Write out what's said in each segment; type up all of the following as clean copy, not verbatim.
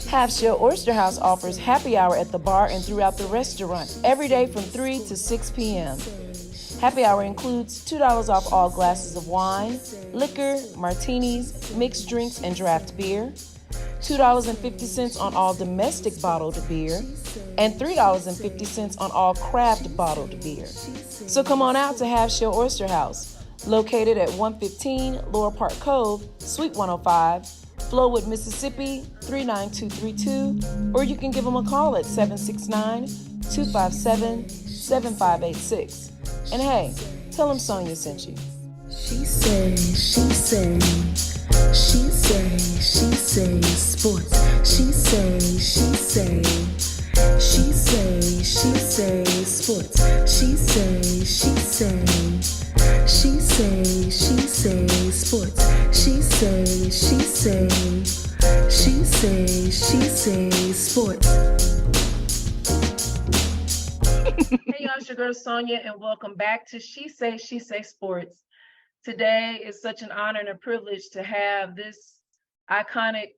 Half Shell Oyster House offers happy hour at the bar and throughout the restaurant every day from 3 to 6 p.m. Happy hour includes $2 off all glasses of wine, liquor, martinis, mixed drinks, and draft beer, $2.50 on all domestic bottled beer, and $3.50 on all craft bottled beer. So come on out to Half Shell Oyster House, located at 115 Lower Park Cove, Suite 105, Flowood, Mississippi 39232, or you can give them a call at 769-257-7586. And hey, tell them Sonia sent you. She say sports. She say sports. She say sports. She say sports. Hey y'all, it's your girl Sonia, and welcome back to She Say Sports. Today is such an honor and a privilege to have this iconic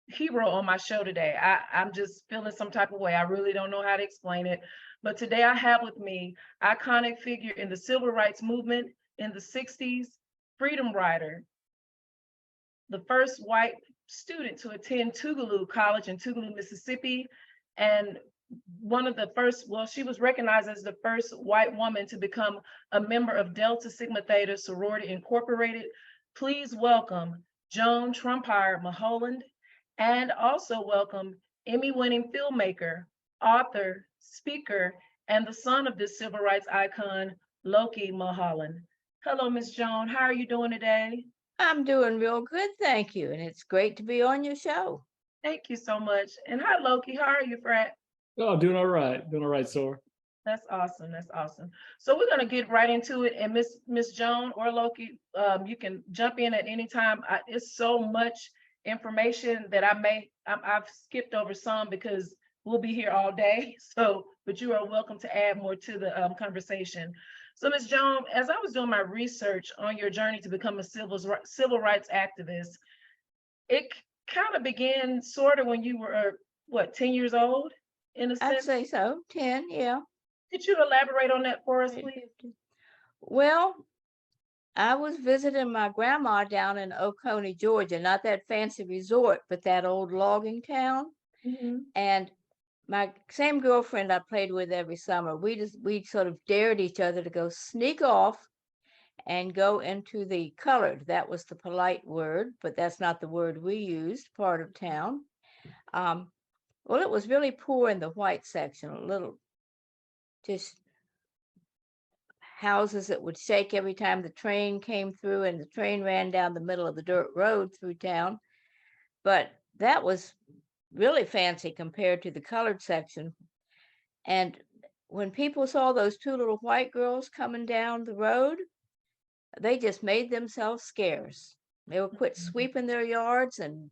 hero on my show today. I'm just feeling some type of way. I really don't know how to explain it. But today I have with me iconic figure in the civil rights movement in the 60s, freedom rider, the first white student to attend Tougaloo College in Tougaloo, Mississippi, and one of the first, well, she was recognized as the first white woman to become a member of Delta Sigma Theta Sorority Incorporated. Please welcome Joan Trumpauer Mulholland, and also welcome Emmy-winning filmmaker, author, speaker, and the son of this civil rights icon, Loki Mulholland. Hello, Miss Joan. How are you doing today? I'm doing real good, thank you. And it's great to be on your show. Thank you so much. And hi, Loki. How are you, Fred? Oh, doing all right, Sor. That's awesome. That's awesome. So we're gonna get right into it. And Miss Joan or Loki, you can jump in at any time. It's so much information that I've skipped over some because we'll be here all day. So, but you are welcome to add more to the conversation. So, Miss Joan, as I was doing my research on your journey to become a civil rights activist, it kind of began sort of when you were what, 10 years old? In a sense? I'd say so, 10, yeah. Could you elaborate on that for us, please? Well, I was visiting my grandma down in Oconee, Georgia, not that fancy resort, but that old logging town. Mm-hmm. And my same girlfriend I played with every summer, we sort of dared each other to go sneak off and go into the colored, that was the polite word, but that's not the word we used, part of town. Well, it was really poor in the white section, a little just houses that would shake every time the train came through, and the train ran down the middle of the dirt road through town. But that was really fancy compared to the colored section. And when people saw those two little white girls coming down the road, they just made themselves scarce. They would quit sweeping their yards and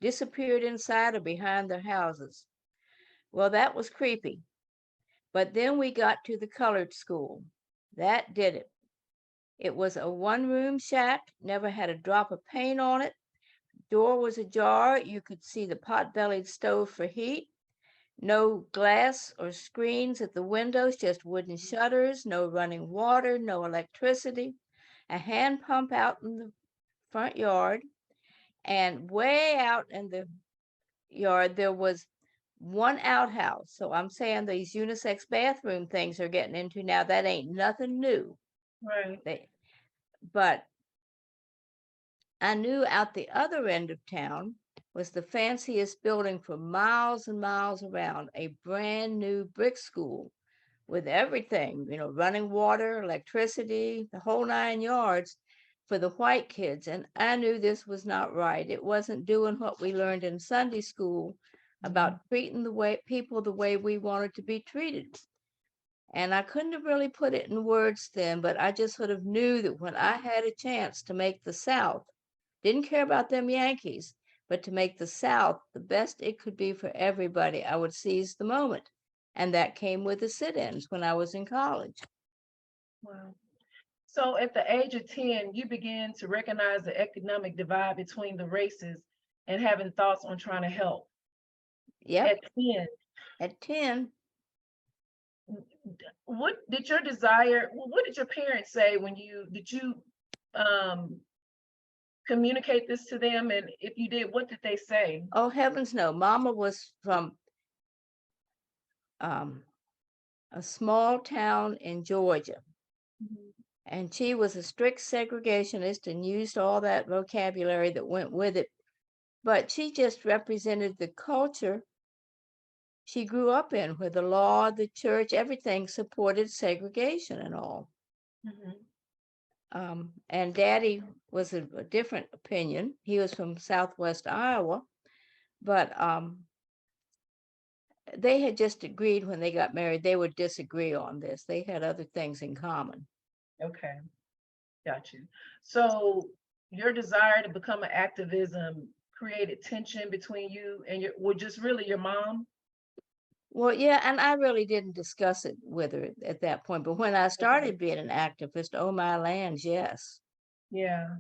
disappeared inside or behind their houses. Well, that was creepy. But then we got to the colored school. That did it. It was a one-room shack, never had a drop of paint on it. Door was ajar. You could see the pot-bellied stove for heat. No glass or screens at the windows, just wooden shutters, no running water, no electricity. A hand pump out in the front yard. And way out in the yard, there was one outhouse. So I'm saying these unisex bathroom things are getting into now, that ain't nothing new. Right. But I knew out the other end of town was the fanciest building for miles and miles around, a brand new brick school with everything, running water, electricity, the whole 9 yards for the white kids. And I knew this was not right. It wasn't doing what we learned in Sunday school about treating people the way we wanted to be treated. And I couldn't have really put it in words then, but I just sort of knew that when I had a chance to make the South, didn't care about them Yankees, but to make the South the best it could be for everybody, I would seize the moment. And that came with the sit-ins when I was in college. Wow. So at the age of 10, you began to recognize the economic divide between the races and having thoughts on trying to help Yep, at 10. at 10. What did your desire, what did your parents say when did you um communicate this to them? And if you did, what did they say? Oh, heavens no. Mama was from a small town in Georgia, Mhm. and she was a strict segregationist and used all that vocabulary that went with it. But she just represented the culture she grew up in, where the law, the church, everything supported segregation and all. Mhm. And Daddy was a different opinion. He was from Southwest Iowa, but they had just agreed when they got married they would disagree on this. They had other things in common. Okay, got you. So your desire to become an activism created tension between you and just really your mom? Well, yeah, and I really didn't discuss it with her at that point. But when I Okay. started being an activist, oh my lands, yes. Yeah,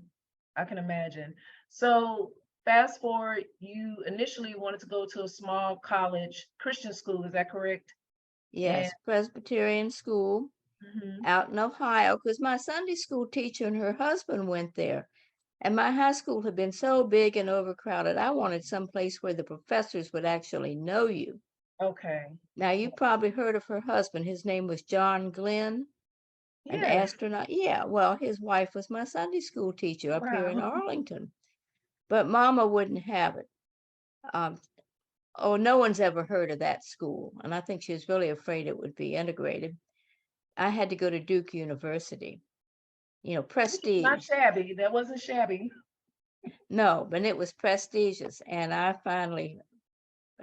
I can imagine. So fast forward, you initially wanted to go to a small college, Christian school, is that correct? And Yes, Presbyterian school mhm, out in Ohio, because my Sunday school teacher and her husband went there. And my high school had been so big and overcrowded, I wanted someplace where the professors would actually know you. okay. Now, you probably heard of her husband. His name was John Glenn, an Yes. astronaut. Yeah, well, his wife was my Sunday school teacher up here in Wow. Arlington. But Mama wouldn't have it. Um, oh, no one's ever heard of that school. And I think she was really afraid it would be integrated. I had to go to Duke University, Which is not prestige. shabby. That wasn't shabby. No, but it was prestigious. And I finally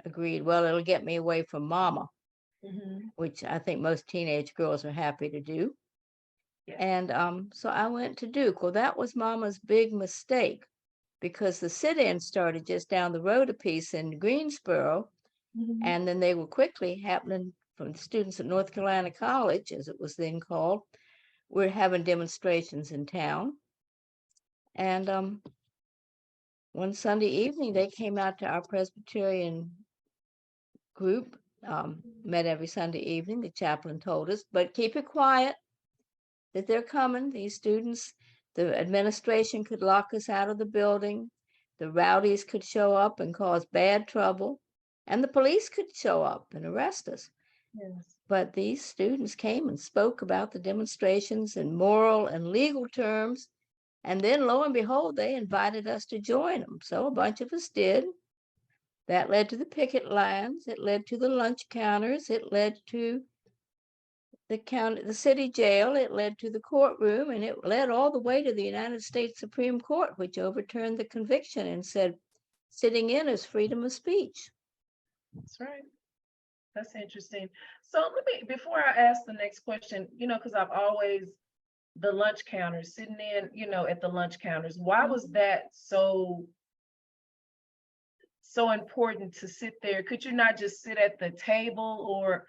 agreed, well, it'll get me away from Mama, Mhm. which I think most teenage girls are happy to do. Yes. And so I went to Duke. Well, that was Mama's big mistake because the sit-in started just down the road a piece in Greensboro. Mhm. And then they were quickly happening from the students at North Carolina College, as it was then called. We're having demonstrations in town. And one Sunday evening, they came out to our Presbyterian group, met every Sunday evening, the chaplain told us, but keep it quiet that they're coming, these students. The administration could lock us out of the building. The rowdies could show up and cause bad trouble, and the police could show up and arrest us. Yes. But these students came and spoke about the demonstrations in moral and legal terms. And then lo and behold, they invited us to join them. So a bunch of us did. That led to the picket lines. It led to the lunch counters. It led to the city jail. It led to the courtroom, and it led all the way to the United States Supreme Court, which overturned the conviction and said sitting in is freedom of speech. That's right. That's interesting. So before I ask the next question, because I've always, the lunch counters, sitting in, at the lunch counters, why was that so important to sit there? Could you not just sit at the table, or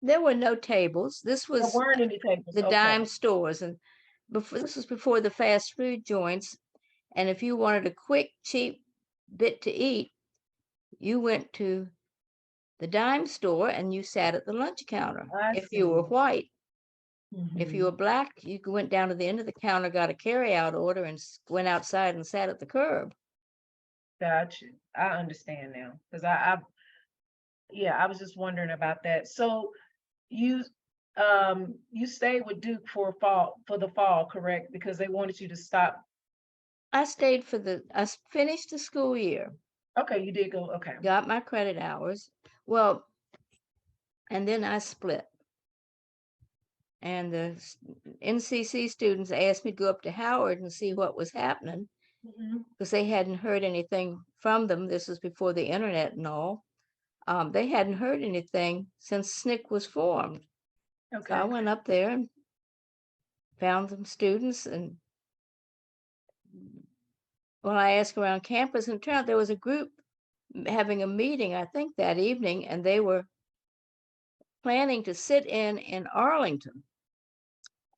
There were no tables. This there was weren't any tables? the Okay. dime stores, and this was before the fast food joints. And if you wanted a quick, cheap bit to eat, you went to the dime store and you sat at the lunch counter. I If see. you were white, if you Mhm. were black, you went down to the end of the counter, got a carry-out order, and went outside and sat at the curb. Got you. I understand now, because I was just wondering about that. So you you stayed with Duke for the fall, correct? Because they wanted you to stop. I stayed I finished the school year, Okay, you did go. Okay. got my credit hours. Well, and then I split. And the NCC students asked me to go up to Howard and see what was happening Mhm. because they hadn't heard anything from them. This was before the internet and all. They hadn't heard anything since SNCC was formed. So I Okay. went up there and found some students, and when I asked around campus, and it turned out there was a group having a meeting, I think that evening, and they were planning to sit in Arlington.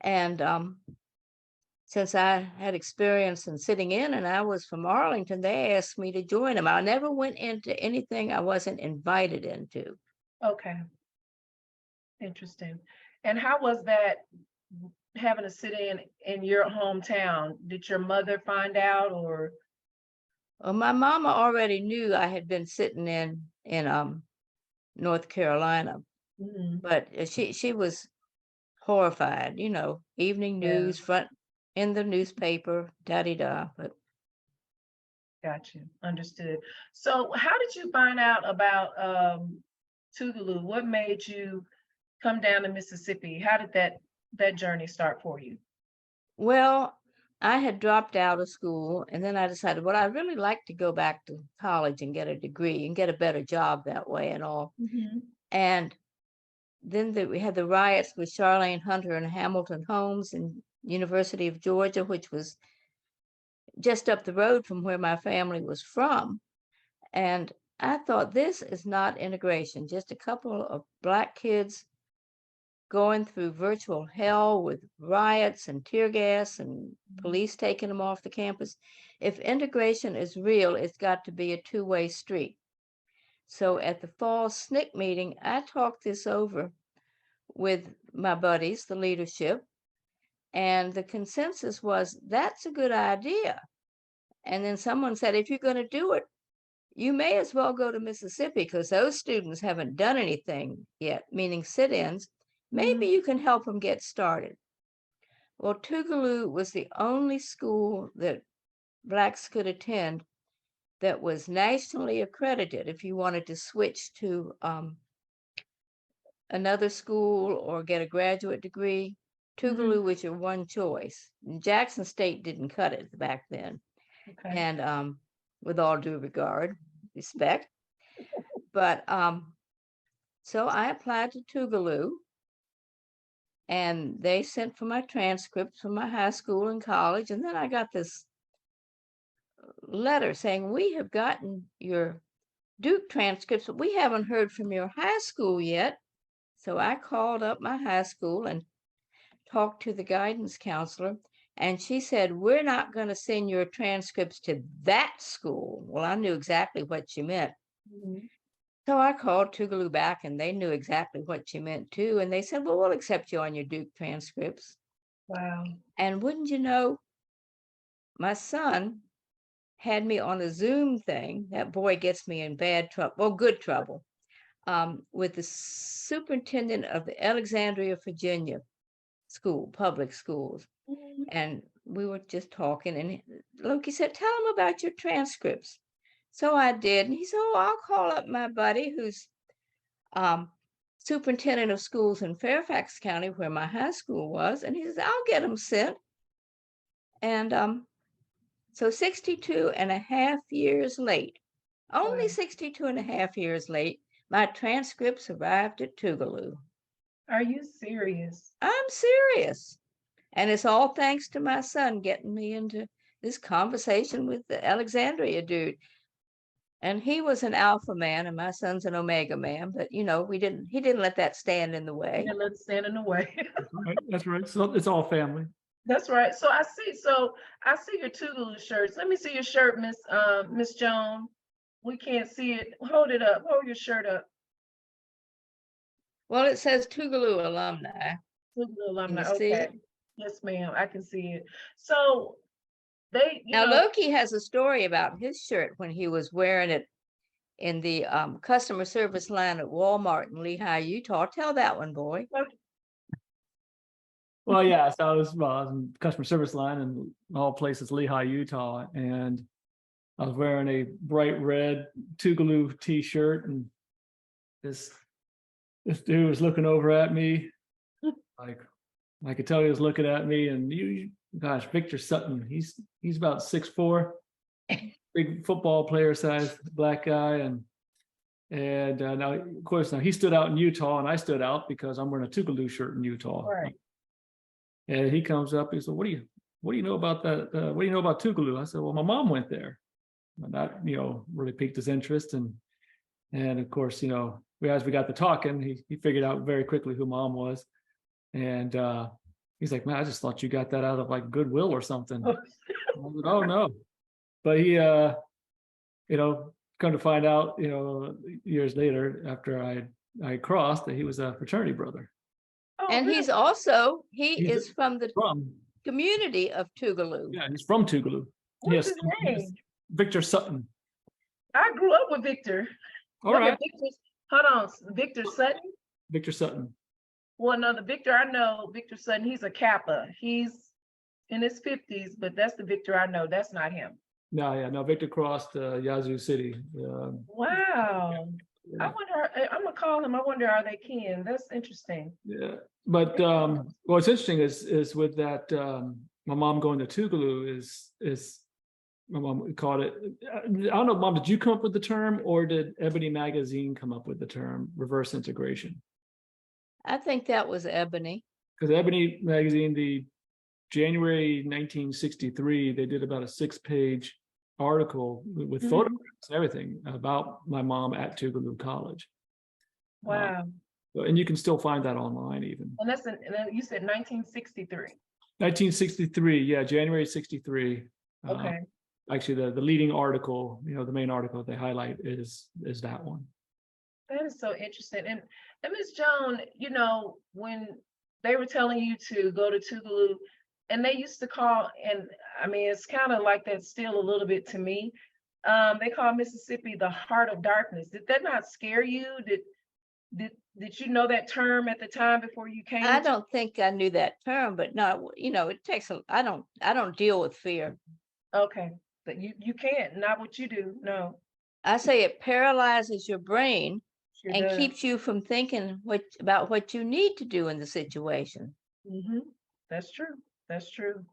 And since I had experience in sitting in and I was from Arlington, they asked me to join them. I never went into anything I wasn't invited into. Okay. Interesting. And how was that having to sit in your hometown? Did your mother find out or? Well, my mama already knew I had been sitting in North Carolina, Mhm. but she was horrified, evening Yeah, news, front in the newspaper, da-di-da. But got you. Understood. So how did you find out about Tougaloo? What made you come down to Mississippi? How did that journey start for you? well, I had dropped out of school and then I decided, well, I'd really like to go back to college and get a degree and get a better job that way and all. Mhm. And then we had the riots with Charlene Hunter and Hamilton Holmes and University of Georgia, which was just up the road from where my family was from. And I thought, this is not integration, just a couple of Black kids going through virtual hell with riots and tear gas and police taking them off the campus. If integration is real, it's got to be a two-way street. So at the fall SNCC meeting, I talked this over with my buddies, the leadership, and the consensus was that's a good idea. And then someone said, if you're going to do it, you may as well go to Mississippi because those students haven't done anything yet, meaning sit-ins. Maybe you can help them get started. Well, Tougaloo was the only school that Blacks could attend that was nationally accredited if you wanted to switch to another school or get a graduate degree. Tougaloo was your one choice. Jackson State didn't cut it back then. Okay. And with all due respect. But so I applied to Tougaloo and they sent for my transcripts from my high school and college. And then I got this letter saying, we have gotten your Duke transcripts, but we haven't heard from your high school yet. So I called up my high school and talked to the guidance counselor. And she said, we're not going to send your transcripts to that school. Well, I knew exactly what she meant. Mhm. So I called Tougaloo back and they knew exactly what she meant too. And they said, well, we'll accept you on your Duke transcripts. Wow. And wouldn't you know, my son had me on a Zoom thing. That boy gets me in bad trouble, well, good trouble, with the superintendent of the Alexandria, Virginia school, public schools. Mhm. And we were just talking and Loki said, tell him about your transcripts. So I did. And he said, oh, I'll call up my buddy who's superintendent of schools in Fairfax County, where my high school was. And he says, I'll get them sent. And so 62 and a half years late, only Wow. 62 and a half years late, my transcripts arrived at Tougaloo. Are you serious? I'm serious. And it's all thanks to my son getting me into this conversation with the Alexandria dude. And he was an alpha man and my son's an omega man, but he didn't let that stand in the way. Yeah, let's stand in the way. Right, that's right. So it's all family. That's right. So I see your Tougaloo shirts. Let me see your shirt, Miss Joan. We can't see it. Hold it up. Hold your shirt up. Well, it says Tougaloo alumni. Tougaloo alumni. you see Okay. it? Yes, ma'am. I can see it. So they, Now, Loki has a story about his shirt when he was wearing it in the customer service line at Walmart in Lehi, Utah. Tell that one, boy. Well, yeah, so I was in customer service line in all places, Lehi, Utah, and I was wearing a bright red Tougaloo t-shirt, and this dude was looking over at me, like I could tell he was looking at me, and gosh, Victor Sutton, he's about 6'4", big football player size black guy, and now of course he stood out in Utah, and I stood out because I'm wearing a Tougaloo shirt in Utah. Right. And he comes up, he said, what do you know about that? What do you know about Tougaloo? I said, well, my mom went there. And that, really piqued his interest. And of course, as we got to talking, he figured out very quickly who mom was. And He's like, man, I just thought you got that out of like Goodwill or something. I was like, oh no. But he, come to find out, years later after I crossed, that he was a fraternity brother. Oh, And really? he's also, he He's is from the From, community of Tougaloo. yeah, he's from Tougaloo. What's Yes, his name? Victor Sutton. I grew up with Victor. All Look right, at Victor's, hold on, Victor Sutton. Victor Sutton. Well, no, the Victor I know, Victor Sutton, he's a Kappa. He's in his 50s, but that's the Victor I know. That's not him. No, Victor crossed Yazoo City. Wow. I Yeah. wonder, I'm gonna call him. I wonder, are they kin? That's interesting. Yeah, but what's interesting is with that my mom going to Tougaloo is my mom called it. I don't know, Mom, did you come up with the term, or did Ebony Magazine come up with the term reverse integration? I think that was Ebony. Because Ebony Magazine, the January 1963, they did about a 6-page article with Mhm. photographs and everything about my mom at Tougaloo College. Wow. And you can still find that online even. And that's you said 1963. 1963, yeah, January 63. Okay. Actually, the leading article, the main article they highlight is that one. That is so interesting. And Ms. Joan, when they were telling you to go to Tougaloo, and they used to call, and I mean, it's kind of like that still a little bit to me. They call Mississippi the heart of darkness. Did that not scare you? Did you know that term at the time before you came? I don't think I knew that term, but no, it takes I don't deal with fear. Okay, but you can't, not what you do. No. I say it paralyzes your brain Sure and does. keeps you from thinking about what you need to do in the situation. That's true. That's true.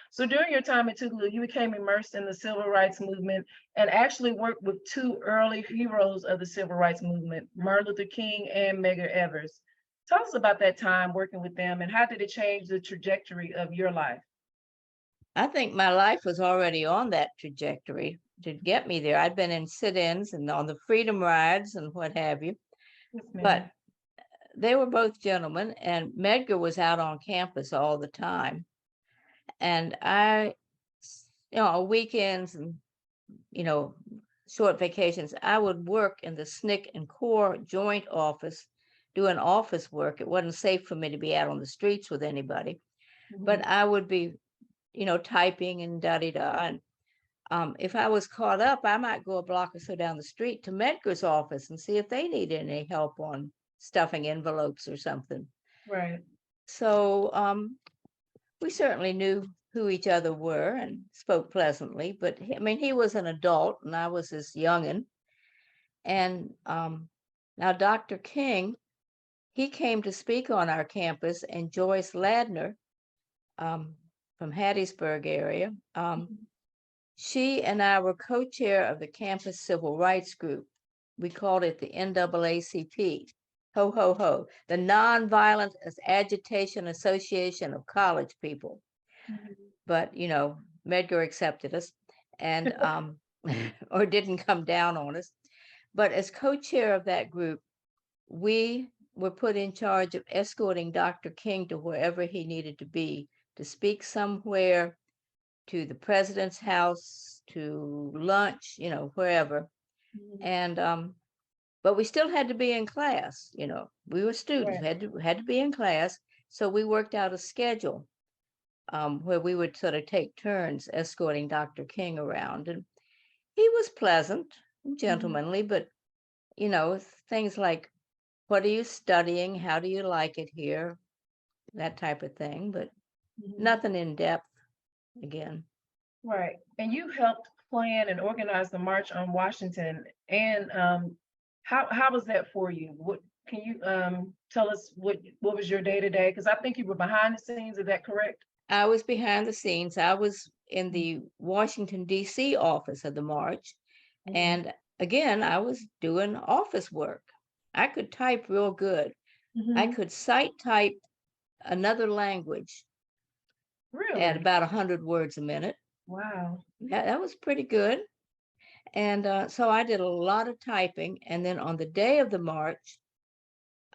So during your time at Tougaloo, you became immersed in the civil rights movement and actually worked with two early heroes of the civil rights movement, Martin Luther King and Medgar Evers. Tell us about that time working with them, and how did it change the trajectory of your life? I think my life was already on that trajectory to get me there. I'd been in sit-ins and on the freedom rides and what have you, Yes, ma'am. but they were both gentlemen, and Medgar was out on campus all the time. And weekends and, short vacations, I would work in the SNCC and CORE joint office, doing office work. It wasn't safe for me to be out on the streets with anybody, but I would be, typing and da-di-da. And if I was caught up, I might go a block or so down the street to Medgar's office and see if they needed any help on stuffing envelopes or something. Right. So we certainly knew who each other were and spoke pleasantly, but he was an adult and I was his youngin'. And now Dr. King, he came to speak on our campus, and Joyce Ladner from Hattiesburg area, she and I were co-chair of the campus civil rights group. We called it the NAACP. Ho, ho, ho, the Nonviolent Agitation Association of College People. But, Medgar accepted us and, or didn't come down on us. But as co-chair of that group, we were put in charge of escorting Dr. King to wherever he needed to be, to speak somewhere, to the president's house, to lunch, wherever. And, but we still had to be in class, we were students, Right. had to be in class. So we worked out a schedule where we would sort of take turns escorting Dr. King around. And he was pleasant, gentlemanly, but, things like, what are you studying? How do you like it here? That type of thing, but nothing in depth again. Right. And you helped plan and organize the March on Washington. And how was that for you? What can you tell us what was your day-to-day? Because I think you were behind the scenes, is that correct? I was behind the scenes. I was in the Washington, D.C. office of the March. And again, I was doing office work. I could type real good. I could sight type another language Really? at about 100 words a minute. Wow. That was pretty good. And so I did a lot of typing. And then on the day of the march,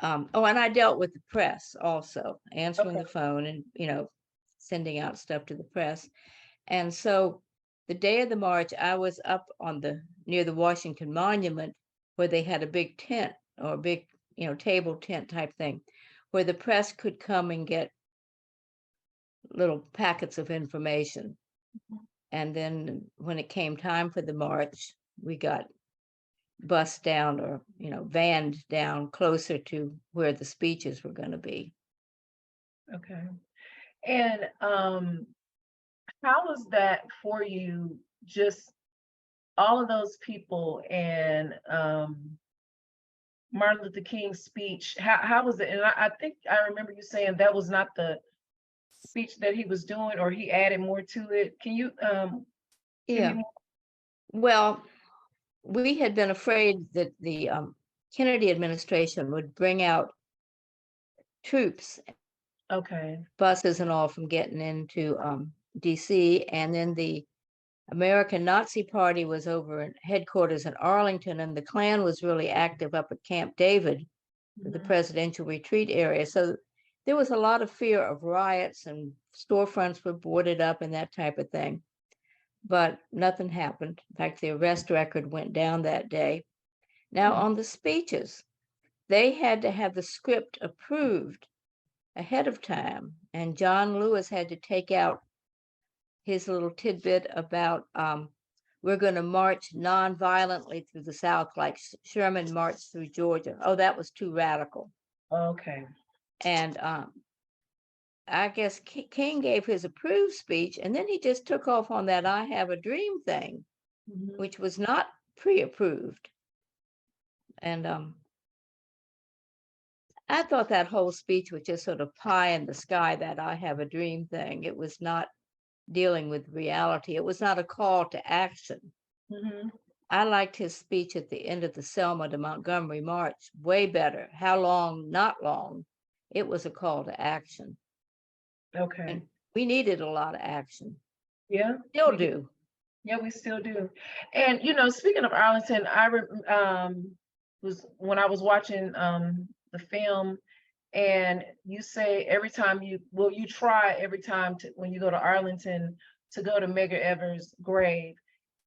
Oh, and I dealt with the press also, answering Okay. the phone and, sending out stuff to the press. And so the day of the march, I was up on near the Washington Monument where they had a big tent or a big, table tent type thing where the press could come and get little packets of information. And then when it came time for the march, we got bused down or, vanned down closer to where the speeches were going to be. Okay. And how was that for you? Just all of those people and Martin Luther King's speech. How was it? And I think I remember you saying that was not the speech that he was doing, or he added more to it. Can you give me Yeah. more? Well, we had been afraid that the Kennedy administration would bring out troops, Okay. buses and all from getting into DC. And then the American Nazi Party was over at headquarters in Arlington, and the Klan was really active up at Camp David, the Mhm. presidential retreat area. So there was a lot of fear of riots, and storefronts were boarded up and that type of thing. But nothing happened. In fact, the arrest record went down that day. Now, Mhm. on the speeches, they had to have the script approved ahead of time, and John Lewis had to take out his little tidbit about we're going to march non-violently through the South, like Sherman marched through Georgia. Oh, that was too radical. Okay. And I guess King gave his approved speech, and then he just took off on that "I Have a Dream" thing, Mhm. which was not pre-approved. And I thought that whole speech was just sort of pie in the sky, that "I have a dream" thing. It was not dealing with reality. It was not a call to action. Mhm. I liked his speech at the end of the Selma to Montgomery March way better. How long, not long. It was a call to action. Okay. And we needed a lot of action. Yeah. Still We did. do. Yeah, we still do. And speaking of Arlington, was when I was watching the film, and you say every time you try every time when you go to Arlington to go to Medgar Evers' grave,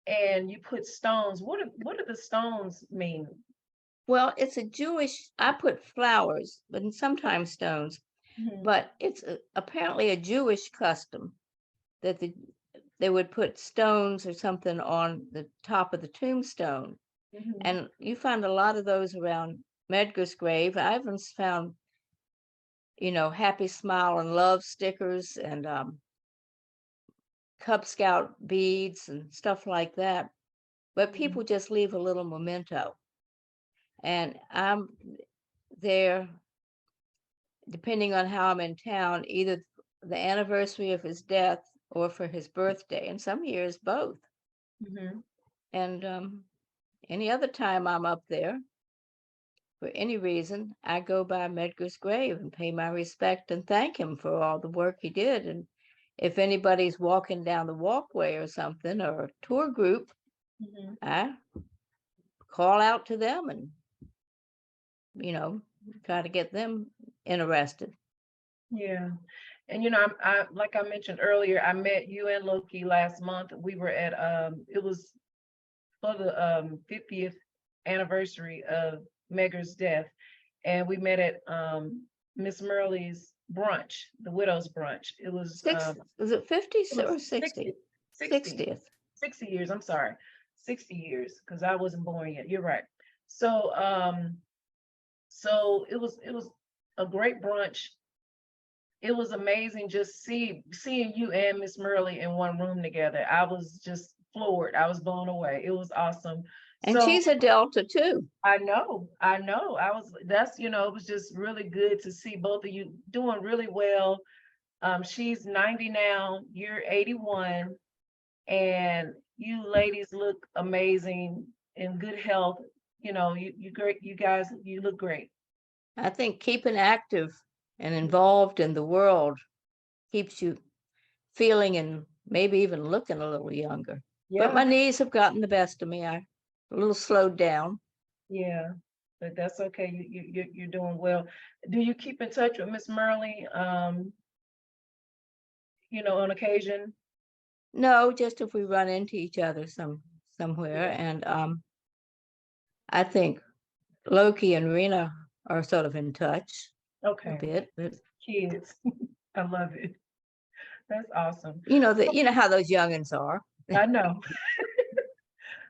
and you put stones. What do the stones mean? Well, it's a Jewish, I put flowers, but sometimes stones, Mhm. but it's apparently a Jewish custom that they would put stones or something on the top of the tombstone. Mhm. And you find a lot of those around Medgar's grave. I even found, happy smile and love stickers and Cub Scout beads and stuff like that. But Mhm. people just leave a little memento. And I'm there, depending on how I'm in town, either the anniversary of his death or for his birthday, and some years both. Mhm. And any other time I'm up there, for any reason, I go by Medgar's grave and pay my respect and thank him for all the work he did. And if anybody's walking down the walkway or something, or a tour group, Mhm. I call out to them and, you know, try to get them interested. Yeah. And I like I mentioned earlier, I met you and Loki last month. We were at it was for the 50th anniversary of Medgar's death, and we met at Miss Murley's brunch, the widow's brunch. It was Was it 50 it was or 60? 60 60th. 60 years, I'm sorry, 60 years, because I wasn't born yet. You're right. So it was a great brunch. It was amazing just seeing you and Miss Murley in one room together. I was just floored. I was blown away. It was awesome. And So she's a Delta too. I know. It was just really good to see both of you doing really well. She's 90 now, you're 81, and you ladies look amazing, in good health. You great, you guys, you look great. I think keeping active and involved in the world keeps you feeling and maybe even looking a little younger. But Yeah, my knees have gotten the best of me. I a little slowed down. yeah. but that's okay. You're doing well. Do you keep in touch with Miss Murley? On occasion? No, just if we run into each other somewhere. Yeah. And I think Loki and Rena are sort of in touch a Okay, bit, but kids. I love it. That's awesome. you know how those youngins are. I know.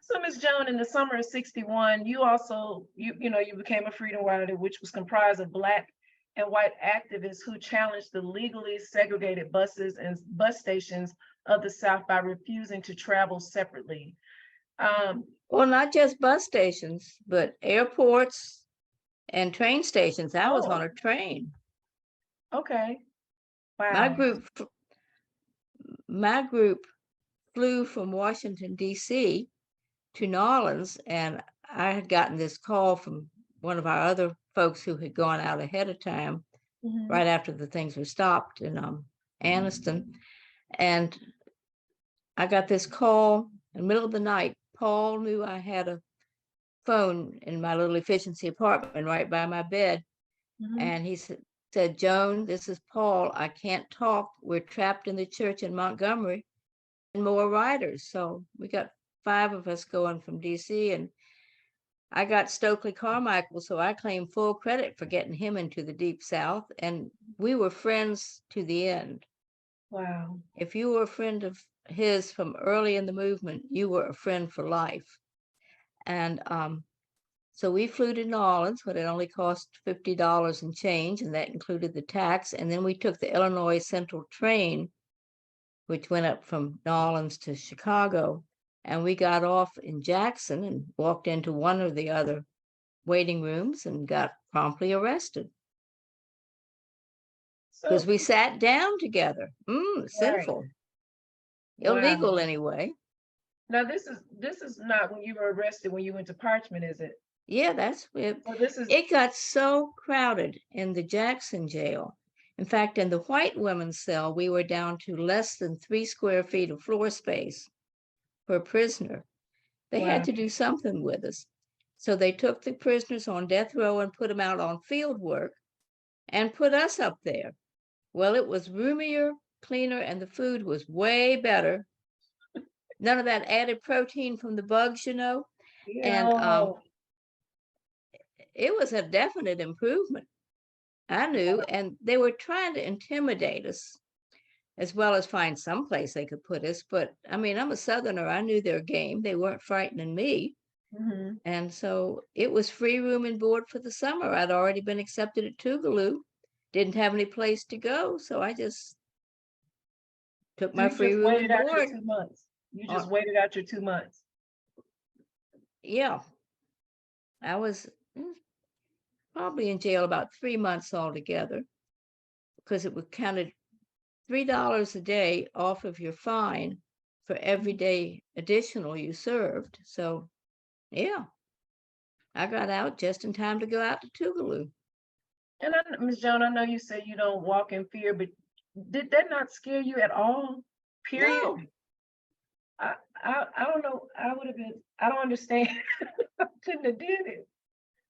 So, Ms. Joan, in the summer of '61, you also, you became a freedom rider, which was comprised of Black and white activists who challenged the legally segregated buses and bus stations of the South by refusing to travel separately. Well, not just bus stations, but airports and train stations. I was on Oh, a train. okay. My Wow. group, my group flew from Washington, D.C. to New Orleans, and I had gotten this call from one of our other folks who had gone out ahead of time, Mhm. right after the things were stopped in Anniston. And I got this call in the middle of the night. Paul knew I had a phone in my little efficiency apartment right by my bed. Mhm. And he said, Joan, this is Paul. I can't talk. We're trapped in the church in Montgomery and more riders. So we got 5 of us going from DC, and I got Stokely Carmichael, so I claim full credit for getting him into the Deep South. And we were friends to the end. Wow. If you were a friend of his from early in the movement, you were a friend for life. And so we flew to New Orleans, but it only cost $50 and change, and that included the tax. And then we took the Illinois Central train, which went up from New Orleans to Chicago. And we got off in Jackson and walked into one or the other waiting rooms and got promptly arrested because So, we sat down together. right. Sinful, Wow. illegal anyway. Now this is not when you were arrested when you went to Parchman, is it? Yeah, that's it. So this is It got so crowded in the Jackson jail. In fact, in the white women's cell, we were down to less than 3 square feet of floor space per prisoner. They had wow. to do something with us. So they took the prisoners on death row and put them out on field work and put us up there. Well, it was roomier, cleaner, and the food was way better. None of that added protein from the bugs, and Yo. it was a definite improvement. I knew, and they were trying to intimidate us as well as find some place they could put us. But I mean, I'm a Southerner. I knew their game. They weren't frightening me. Mhm. And so it was free room and board for the summer. I'd already been accepted at Tougaloo, didn't have any place to go. So I just took So my you free just room waited and out your board. 2 months. You Uh, just waited out your 2 months. yeah, I was probably in jail about 3 months altogether because it was counted $3 a day off of your fine for every day additional you served. So yeah, I got out just in time to go out to Tougaloo. And Ms. Joan, I know you said you don't walk in fear, but did that not scare you at all? Period. No, I don't know. I would have been. I don't understand. I couldn't have did it.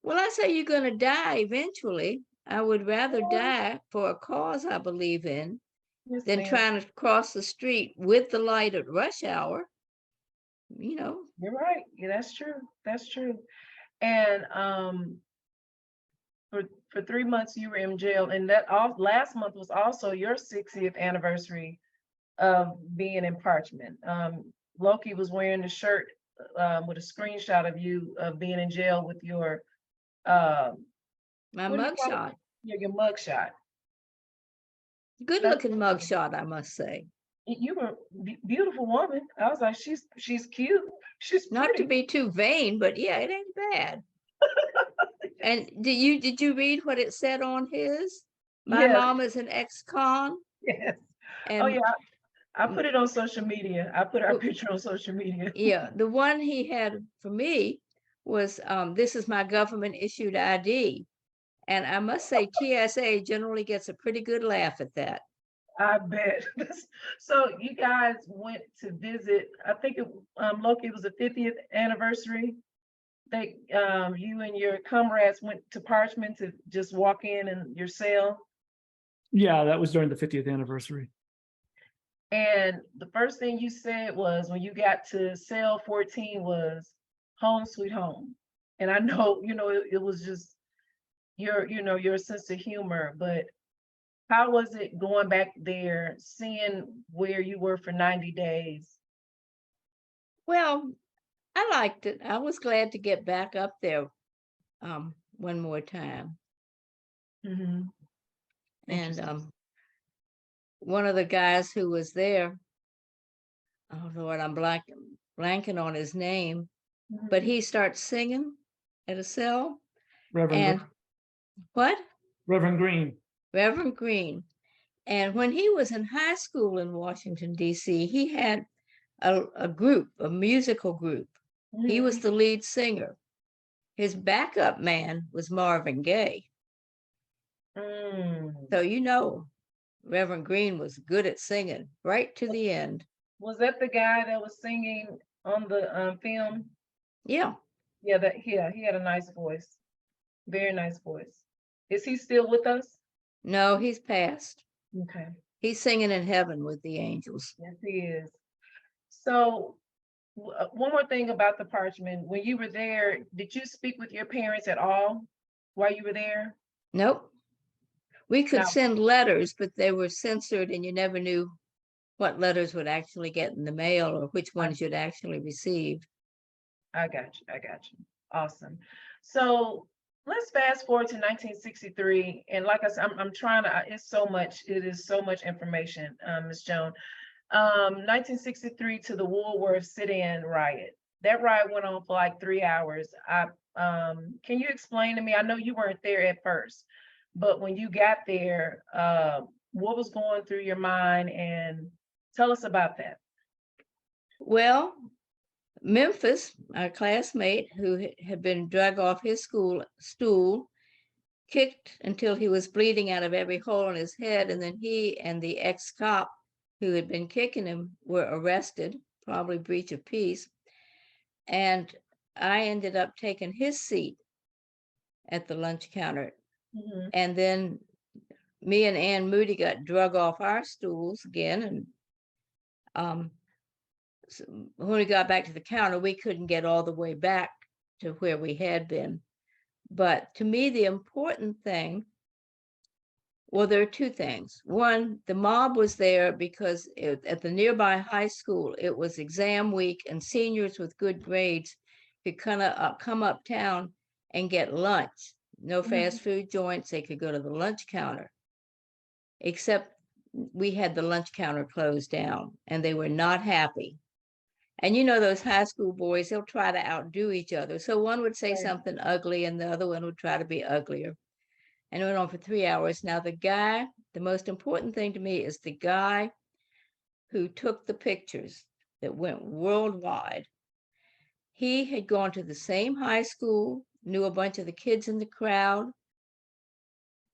well, I say you're going to die eventually. I would rather Boy. die for a cause I believe in Yes, than ma'am. trying to cross the street with the light at rush hour. You're right. Yeah, that's true. That's true. And for 3 months you were in jail, and that last month was also your 60th anniversary of being in Parchman. Loki was wearing the shirt with a screenshot of you being in jail with your My what do you call it? mugshot, Your mugshot. good That's looking mugshot, I must say. you were beautiful woman. I was like, she's cute. She's Not to pretty. be too vain, but yeah, it ain't bad. And did you read what it said on his? My Yes, mom is an ex-con, yes. Oh and yeah, I put it on social media. I put our w- picture on social media. yeah, the one he had for me was this is my government issued ID. And I must say, TSA generally gets a pretty good laugh at that. I bet. So you guys went to visit, I think Loki was the 50th anniversary. they, you and your comrades went to Parchman to just walk in your cell? Yeah, that was during the 50th anniversary. And the first thing you said was when you got to cell 14 was home sweet home. And I know, it was just your sense of humor, but how was it going back there, seeing where you were for 90 days? Well, I liked it. I was glad to get back up there one more time. Mhm. And Interesting. one of the guys who was there, oh Lord, I'm blanking on his name, but Mhm. he starts singing at a cell. Reverend And what? Reverend Green. Reverend Green. And when he was in high school in Washington, D.C., he had a group, a musical group. He was Mhm. the lead singer. His backup man was Marvin Gaye. Mm. So, Reverend Green was good at singing right to the end. Was that the guy that was singing on the film? Yeah. Yeah, he had a nice voice. Very nice voice. Is he still with us? No, he's passed. Okay. He's singing in heaven with the angels. Yes, he is. So, one more thing about the Parchman. When you were there, did you speak with your parents at all while you were there? Nope. We could No. send letters, but they were censored and you never knew what letters would actually get in the mail or which ones you'd actually receive. I got you. I got you. Awesome. So let's fast forward to 1963. And like I said, I'm trying to, it is so much information, Ms. Joan. 1963 to the Woolworth sit-in riot. That riot went on for like 3 hours. Can you explain to me? I know you weren't there at first, but when you got there, what was going through your mind, and tell us about that. Well, Memphis, our classmate who had been drug off his stool, kicked until he was bleeding out of every hole in his head. And then he and the ex-cop who had been kicking him were arrested, probably breach of peace. And I ended up taking his seat at the lunch counter. Mhm. And then me and Ann Moody got drug off our stools again. And so when we got back to the counter, we couldn't get all the way back to where we had been. But to me, the important thing, well, there are two things. One, the mob was there because at the nearby high school, it was exam week and seniors with good grades could come uptown and get lunch. No fast food joints, they could go to the lunch counter. Except we had the lunch counter closed down and they were not happy. And those high school boys, they'll try to outdo each other. So one would say Right. something ugly and the other one would try to be uglier. And it went on for 3 hours. Now, the most important thing to me is the guy who took the pictures that went worldwide. He had gone to the same high school, knew a bunch of the kids in the crowd.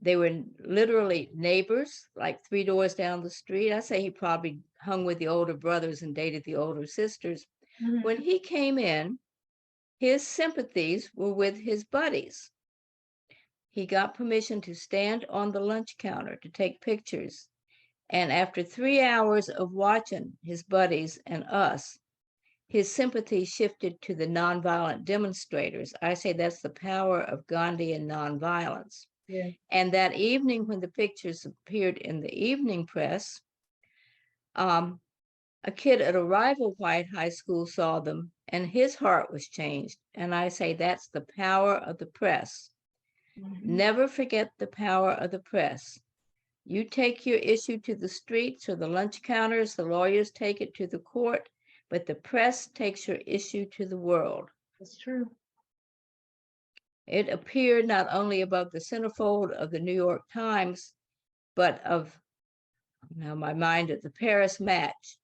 They were literally neighbors, like 3 doors down the street. I say he probably hung with the older brothers and dated the older sisters. Mhm. When he came in, his sympathies were with his buddies. He got permission to stand on the lunch counter to take pictures. And after 3 hours of watching his buddies and us, his sympathy shifted to the nonviolent demonstrators. I say that's the power of Gandhian nonviolence. Yeah. And that evening, when the pictures appeared in the evening press, a kid at a rival white high school saw them and his heart was changed. And I say that's the power of the press. Never forget the power of the press. You take your issue to the streets or the lunch counters, the lawyers take it to the court, but the press takes your issue to the world. That's true. It appeared not only above the centerfold of the New York Times, but of, now my mind at the Paris Match,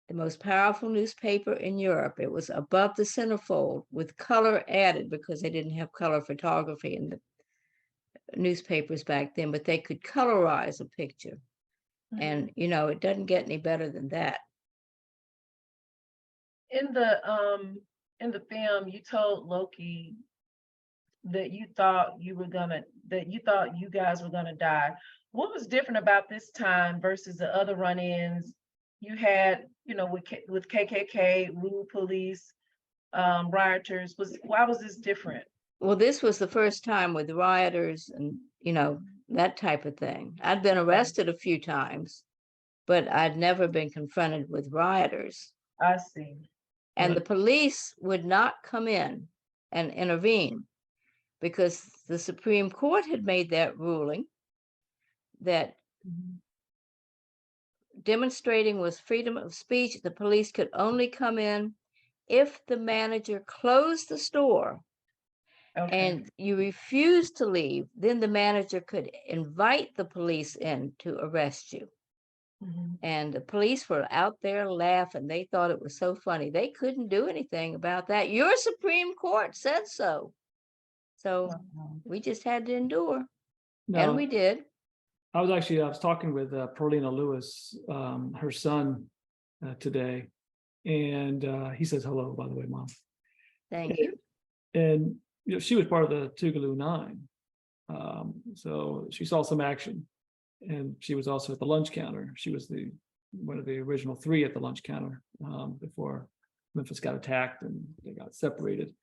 the most powerful newspaper in Europe. It was above the centerfold with color added because they didn't have color photography in the newspapers back then, but they could colorize a picture. And, it doesn't get any better than that. In the in the film, you told Loki that you thought you guys were gonna die. What was different about this time versus the other run-ins you had, with KKK, Rule Police, rioters? Why was this different? Well, this was the first time with rioters and, that type of thing. I'd been arrested a few times, but I'd never been confronted with rioters. I see. And the police would not come in and intervene because the Supreme Court had made that ruling that Mhm. demonstrating was freedom of speech. The police could only come in if the manager closed the store Okay. and you refused to leave, then the manager could invite the police in to arrest you. Mhm. And the police were out there laughing. They thought it was so funny. They couldn't do anything about that. Your Supreme Court said so. So Wow. we just had to endure. And No, we did. I was talking with Perlina Lewis, her son, today, and he says hello, by the way, Mom. Thank you. And she was part of the Tougaloo Nine, so she saw some action, and she was also at the lunch counter. She was one of the original three at the lunch counter before Memphis got attacked and they got separated.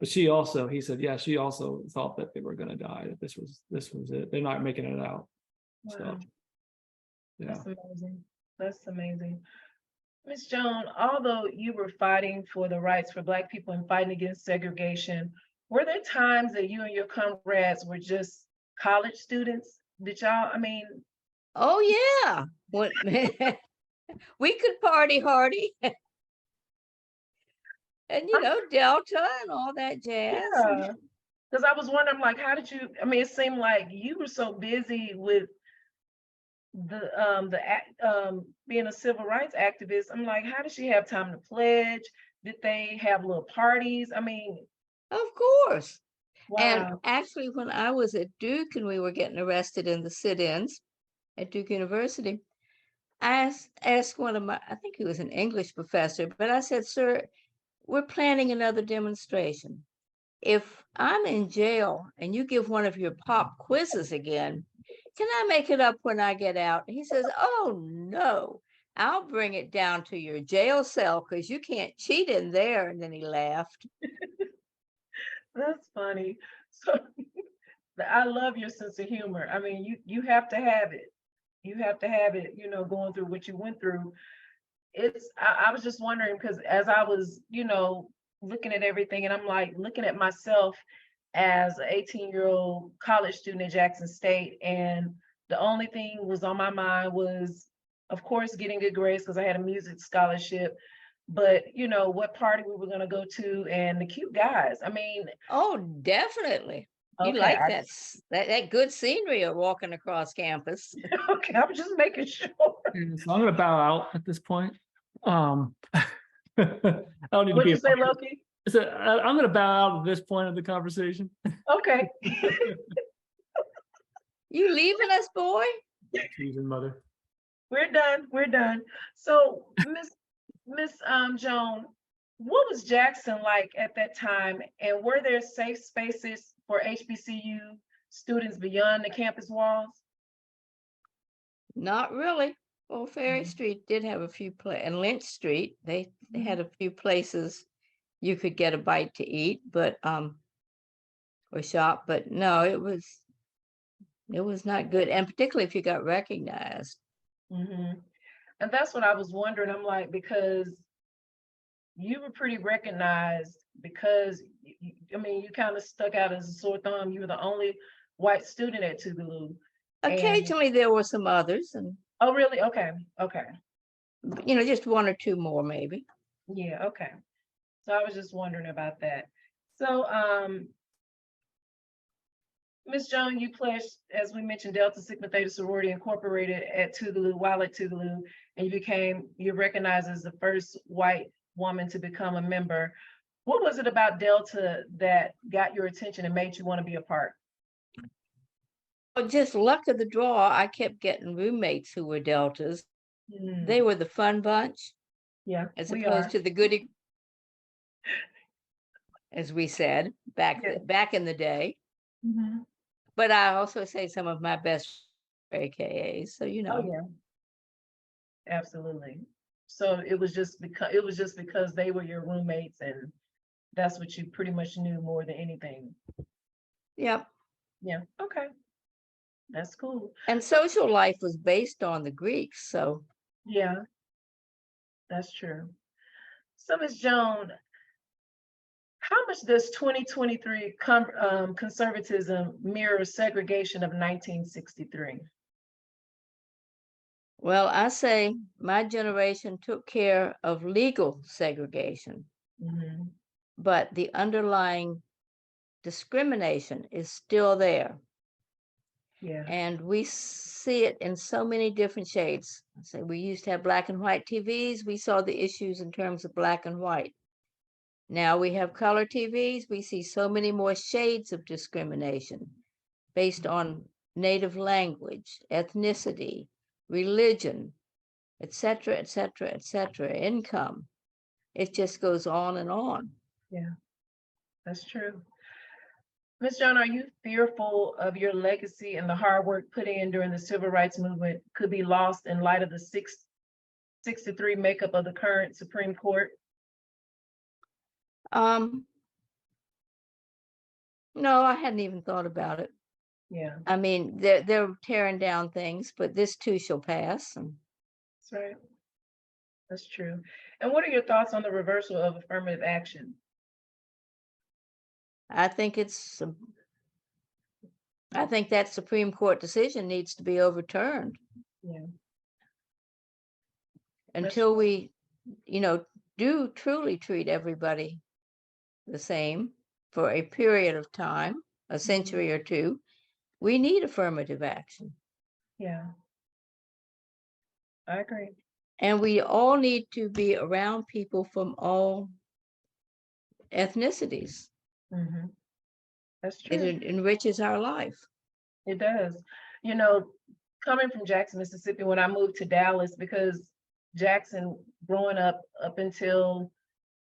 But he said, yeah, she also thought that they were going to die. That this was it. They're not making it out. Wow. So, yeah. That's amazing. That's amazing. Miss Joan, although you were fighting for the rights for Black people and fighting against segregation, were there times that you and your comrades were just college students? Oh, yeah. What, we could party hardy. And, Delta and all that jazz. Yeah. Because I was wondering, like, how did you, it seemed like you were so busy with being a civil rights activist. I'm like, how did she have time to pledge? Did they have little parties? Of course. And Wow. actually, when I was at Duke and we were getting arrested in the sit-ins at Duke University, I asked one of I think he was an English professor, but I said, sir, we're planning another demonstration. If I'm in jail and you give one of your pop quizzes again, can I make it up when I get out? He says, oh, no, I'll bring it down to your jail cell because you can't cheat in there. And then he laughed. That's funny. So I love your sense of humor. You have to have it. You have to have it, going through what you went through. I was just wondering, because as I was, looking at everything, and I'm like looking at myself as an 18-year-old college student at Jackson State, and the only thing was on my mind was, of course, getting good grades because I had a music scholarship, but what party we were going to go to and the cute guys. Oh, definitely. You Okay, like that good scenery of walking across campus. Okay, I was just making sure. So I'm going to bow out at this point. I don't need to What'd be. you say, Loki? I'm going to bow out at this point of the conversation. Okay. You leaving us, boy? Teasing mother. We're done. So, Miss Joan, what was Jackson like at that time, and were there safe spaces for HBCU students beyond the campus walls? Not really. Well, Ferry Street did have a few places, and Lynch Street, they had a few places you could get a bite to eat, but or shop, but no, it was not good, and particularly if you got recognized. Mm-hmm. And that's what I was wondering. I'm like, because you were pretty recognized because you kind of stuck out as a sore thumb. You were the only white student at Tougaloo. Occasionally there were some others, and oh, really? Okay. just one or two more maybe. Yeah, okay. So I was just wondering about that. So Ms. Joan, you pledged, as we mentioned, Delta Sigma Theta Sorority Incorporated at Tougaloo, while at Tougaloo, and you're recognized as the first white woman to become a member. What was it about Delta that got your attention and made you want to be a part? Just luck of the draw, I kept getting roommates who were Deltas. They were the fun bunch. Yeah, as we opposed are. to the goody. as we said, back, Yeah. back in the day. Mhm. But I also say some of my best AKAs, so you Oh, know. yeah, absolutely. So it was just because they were your roommates and that's what you pretty much knew more than anything. Yep. Yeah, okay, that's cool. And social life was based on the Greeks, so Yeah, that's true. So, Ms. Joan, how much does 2023 conservatism mirror segregation of 1963? well, I say my generation took care of legal segregation, Mhm. but the underlying discrimination is still there. Yeah. And we see it in so many different shades. So we used to have black and white TVs. We saw the issues in terms of black and white. Now we have color TVs. We see so many more shades of discrimination based on native language, ethnicity, religion, etc., etc., etc., income. It just goes on and on. Yeah, that's true. Ms. Joan, are you fearful of your legacy and the hard work put in during the civil rights movement could be lost in light of the 63 makeup of the current Supreme Court? Um, no, I hadn't even thought about it. Yeah, I mean, they're tearing down things, but this too shall pass. And that's right. That's true. And what are your thoughts on the reversal of affirmative action? I think I think that Supreme Court decision needs to be overturned Yeah, until we, you know, do truly treat everybody the same for a period of time, a century or two. We need affirmative action. yeah, I agree. And we all need to be around people from all ethnicities. Hmm. That's It true. enriches our life. It does. You know, coming from Jackson, Mississippi, when I moved to Dallas, because Jackson, growing up until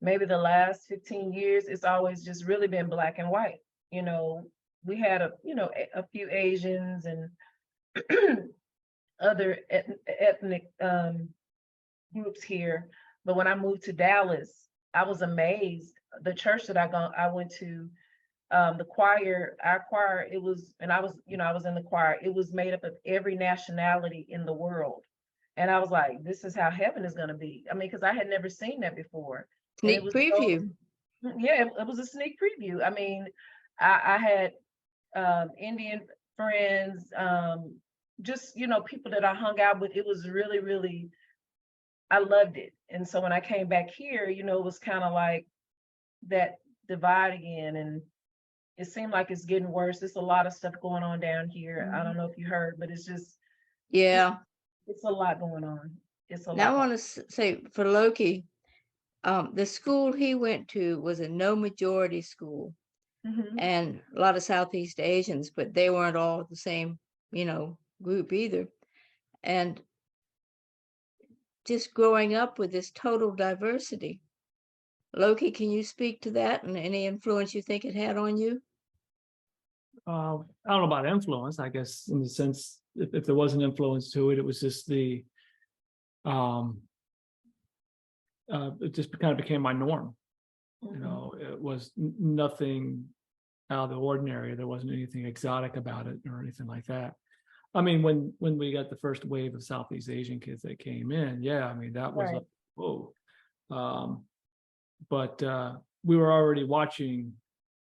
maybe the last 15 years, it's always just really been black and white. You know, we had a few Asians and other ethnic groups here. But when I moved to Dallas, I was amazed. The church that I went to, the choir, our choir, it was, and I was in the choir, it was made up of every nationality in the world. And I was like, this is how heaven is going to be. I mean, because I had never seen that before. And it Sneak was so, preview. yeah, it was a sneak preview. I mean, I had Indian friends, just, people that I hung out with. It was really, really, I loved it. And so when I came back here, it was kind of like that divide again. And it seemed like it's getting worse. There's a lot of stuff going on down here. I don't know if you heard, but it's Yeah. it's a lot going on. It's a Now I lot. want to say for Loki, the school he went to was a no majority school Mhm. and a lot of Southeast Asians, but they weren't all the same, group either. And just growing up with this total diversity. Loki, can you speak to that and any influence you think it had on you? I don't know about influence, I guess, in the sense if there was an influence to it, it was just um, it just kind of became my norm. Mhm. It was nothing out of the ordinary. There wasn't anything exotic about it or anything like that. I mean, when we got the first wave of Southeast Asian kids that came in, yeah, I mean, that was Right. like, whoa. But we were already watching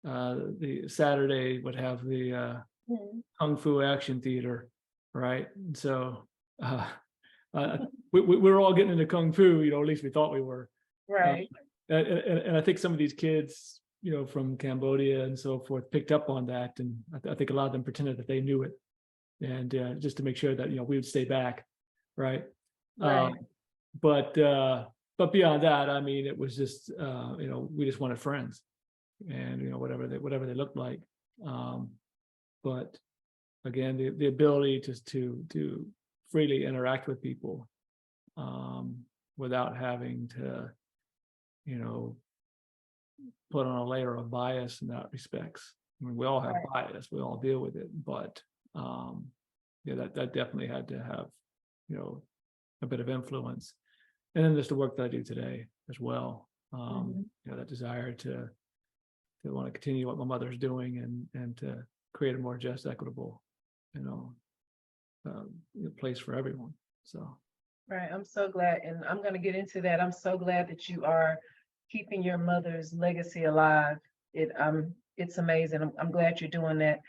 the Saturday would have the Mhm. Kung Fu Action Theater, right? And so we were all getting into Kung Fu, at least we thought we were. Right. And I think some of these kids, from Cambodia and so forth, picked up on that, and I think a lot of them pretended that they knew it, and just to make sure that we would stay back, right? Right. But beyond that, I mean, it was just we just wanted friends, and whatever they looked like. But again, the ability to freely interact with people without having to put on a layer of bias in that respects. I mean, we all have Right. bias, we all deal with it, but yeah, that definitely had to have, a bit of influence. And then there's the work that I do today as well. Mhm. That desire to want to continue what my mother's doing and to create a more just, equitable, place for everyone. So. Right. I'm so glad, and I'm going to get into that. I'm so glad that you are keeping your mother's legacy alive. It's amazing. I'm glad you're doing that.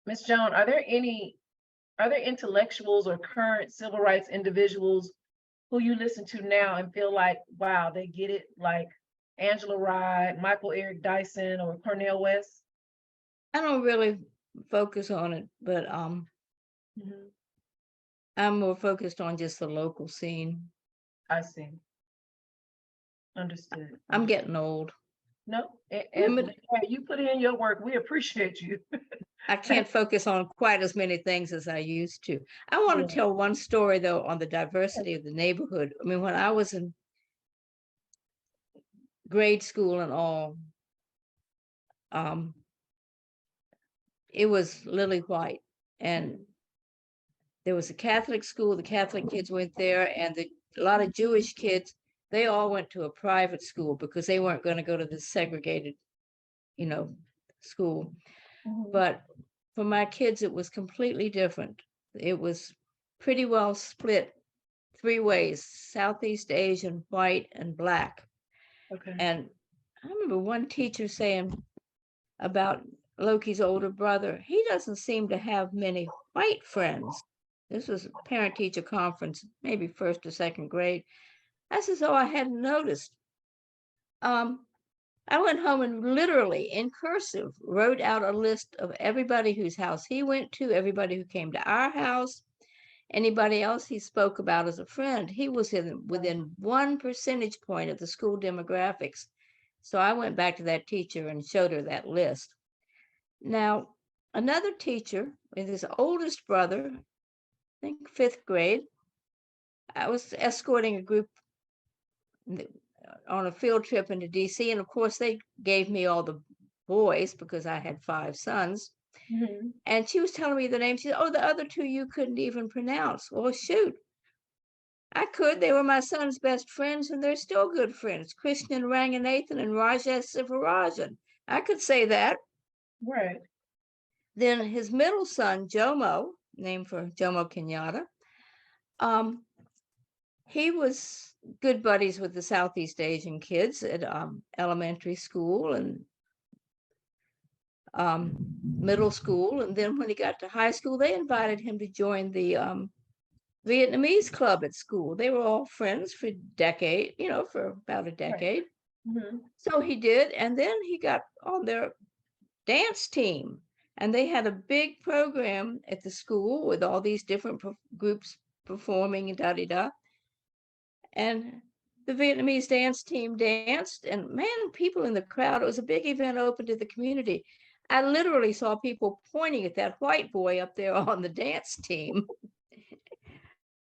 Miss Joan, are there intellectuals or current civil rights individuals who you listen to now and feel like, wow, they get it, like Angela Rye, Michael Eric Dyson, or Cornel West? I don't really focus on it, but Mhm. I'm more focused on just the local scene. I see. Understood. I'm getting old. No, and Women, hey, you put in your work. We appreciate you. I can't focus on quite as many things as I used to. I want Yeah. to tell one story though on the diversity of the neighborhood. I mean, when I was in grade school and all, um, it was lily white, and there was a Catholic school. The Catholic kids went there, and a lot of Jewish kids, they all went to a private school because they weren't going to go to the segregated, school. Mhm. But for my kids, it was completely different. It was pretty well split 3 ways: Southeast Asian, white, and black. Okay. And I remember one teacher saying about Loki's older brother, he doesn't seem to have many white friends. This was a parent teacher conference, maybe first or second grade. I said, oh, I hadn't noticed. I went home and literally in cursive wrote out a list of everybody whose house he went to, everybody who came to our house, anybody else he spoke about as a friend. He was within 1 percentage point of the school demographics. So I went back to that teacher and showed her that list. Now, another teacher with his oldest brother, I think 5th grade, I was escorting a group on a field trip into DC. And of course, they gave me all the boys because I had 5 sons. Mhm. And she was telling me the names. She said, oh, the other 2 you couldn't even pronounce. Well, shoot. I could. They were my son's best friends, and they're still good friends. Krishnan Ranganathan and Rajesh Sivarajan. I could say that. Right. Then his middle son, Jomo, named for Jomo Kenyatta, he was good buddies with the Southeast Asian kids at elementary school and middle school. And then when he got to high school, they invited him to join the Vietnamese club at school. They were all friends for a decade, for about a decade. Mhm. So he did. And then he got on their dance team. And they had a big program at the school with all these different groups performing and da-da-da. And the Vietnamese dance team danced, and man, people in the crowd, it was a big event open to the community. I literally saw people pointing at that white boy up there on the dance team.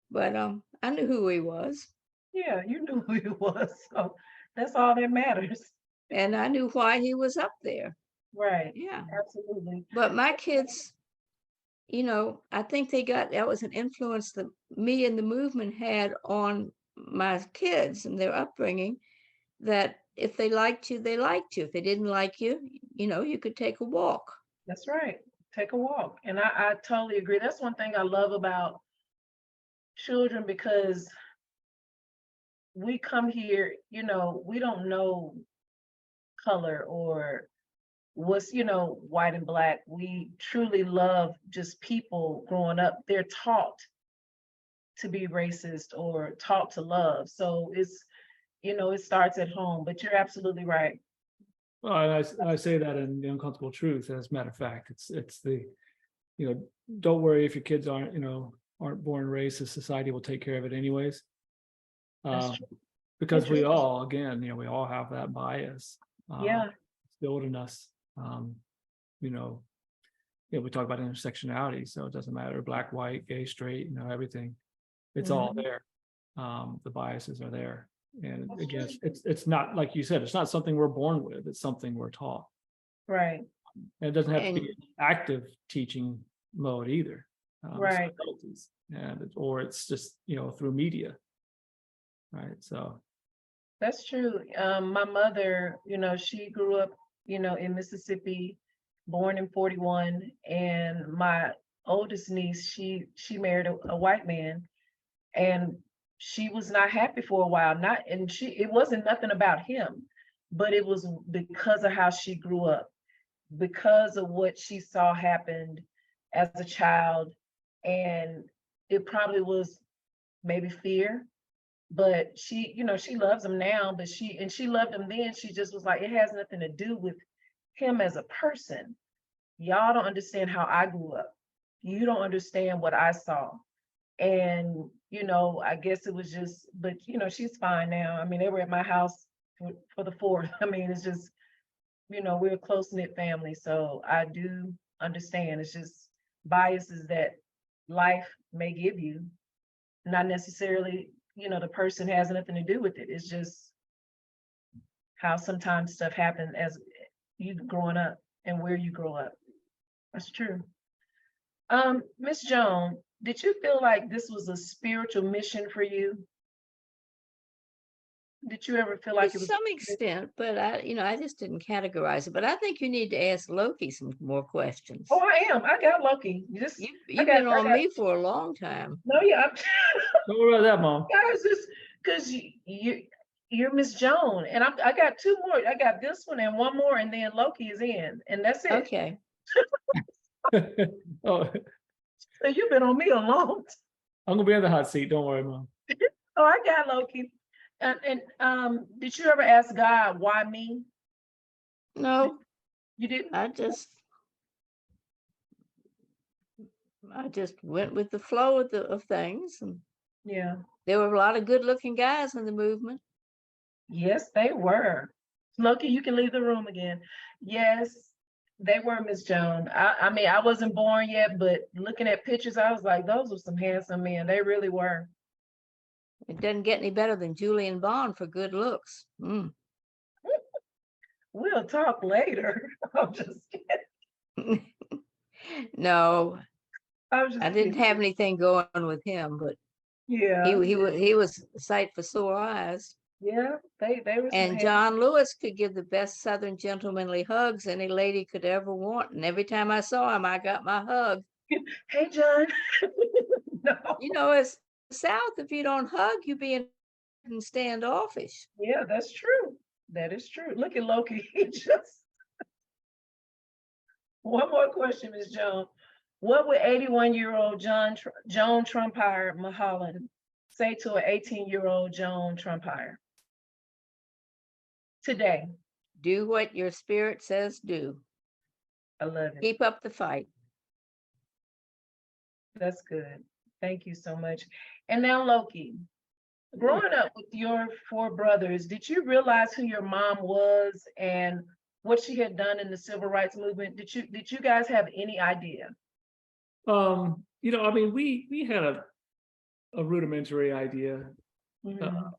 But I knew who he was, Yeah, you knew who he was, so that's all that matters. and I knew why he was up there. Right. Yeah. Absolutely. But my kids, I think that was an influence that me and the movement had on my kids and their upbringing, that if they liked you, they liked you. If they didn't like you, you could take a walk. That's right. Take a walk. And I totally agree. That's one thing I love about children, because we come here, we don't know color or what's, white and black. We truly love just people growing up. They're taught to be racist or taught to love. So it starts at home, but you're absolutely right. Well, and I say that in the uncomfortable truth. As a matter of fact, it's the, don't worry if your kids aren't born racist. Society will take care of it anyways. That's true. Because we all, again, we all have that bias. Yeah. Built in us. We talk about intersectionality, so it doesn't matter black, white, gay, straight, everything. It's all there. The biases are there. And That's again, true. it's not, like you said, it's not something we're born with, it's something we're taught. Right, And it doesn't have to And be an active teaching mode either. right. Subtleties. Or it's just, through media. Right. So, That's true. My mother, she grew up, in Mississippi, born in 41, and my oldest niece, she married a white man, and she was not happy for a while. It wasn't nothing about him, but it was because of how she grew up, because of what she saw happened as a child, and it probably was maybe fear, but she loves him now, but she loved him then. She just was like, it has nothing to do with him as a person. Y'all don't understand how I grew up. You don't understand what I saw. And I guess it was just, but she's fine now. I mean, they were at my house for the 4th. I mean, it's just, we're a close-knit family, so I do understand. It's just biases that life may give you, not necessarily, the person has nothing to do with it. It's just how sometimes stuff happens as you growing up and where you grow up. That's true. Miss Joan, did you feel like this was a spiritual mission for you? Did you ever feel like to it was? some extent, but I just didn't categorize it. But I think you need to ask Loki some more questions. Oh, I am. I got Loki. You've been on me for a long time. No, yeah. don't worry about that, Mom. Guys, just because you're Miss Joan, and I got 2 more. I got this one and 1 more, and then Loki is in, and that's it. Okay. Oh, So you've been on me a long time. I'm gonna be in the hot seat. Don't worry, Mom. Oh, I got Loki. And did you ever ask God why me? No, You didn't? I just went with the flow of things, and Yeah. there were a lot of good-looking guys in the movement. Yes, they were. Loki, you can leave the room again. Yes, they were, Miss Joan. I mean, I wasn't born yet, but looking at pictures, I was like, those were some handsome men. They really were. It doesn't get any better than Julian Bond for good looks. We'll talk later. I'm just kidding. No, I'm just I didn't kidding. have anything going with him, but Yeah. he was a sight for sore eyes. Yeah, they were some And John Lewis could give the best Southern gentlemanly hugs any lady could ever want. And every time I saw him, I got my hug. Hey, John. No. As South, if you don't hug, you being standoffish. Yeah, that's true. That is true. Look at Loki. He just. One more question, Ms. Joan. What would 81-year-old Joan Trumpauer Mulholland say to an 18-year-old Joan Trumpauer today? Do what your spirit says do. I love it. Keep up the fight. That's good. Thank you so much. And now, Loki, growing up with your 4 brothers, did you realize who your mom was and what she had done in the civil rights movement? Did you guys have any idea? I mean, we had a rudimentary idea, Mhm.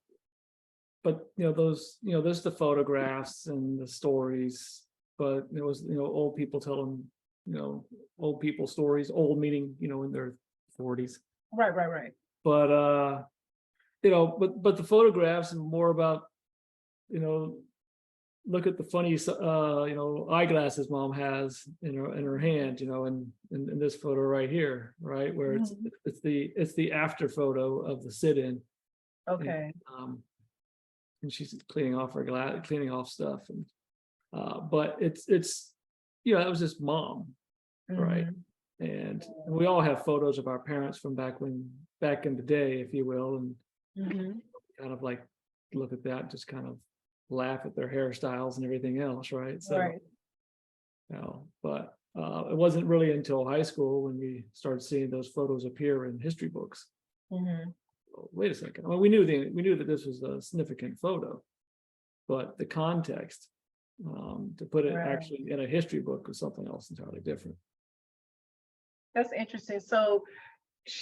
but there's the photographs and the stories, but it was old people telling old people stories, old meaning in their 40s. Right. But but the photographs are more about look at the funny eyeglasses Mom has in her hand, in this photo right here, right, where it's the after photo of the sit-in. Okay. And she's cleaning off stuff, and but it's that was just Mom, right? Mhm. And we all have photos of our parents from back in the day, if you will, and Mhm. kind of like look at that, just kind of laugh at their hairstyles and everything else, right? So, Right. but it wasn't really until high school when we started seeing those photos appear in history books. Mhm. Oh, wait a second. Well, we knew that this was a significant photo, but the context to put it Right. actually in a history book was something else entirely different. That's interesting. So Miss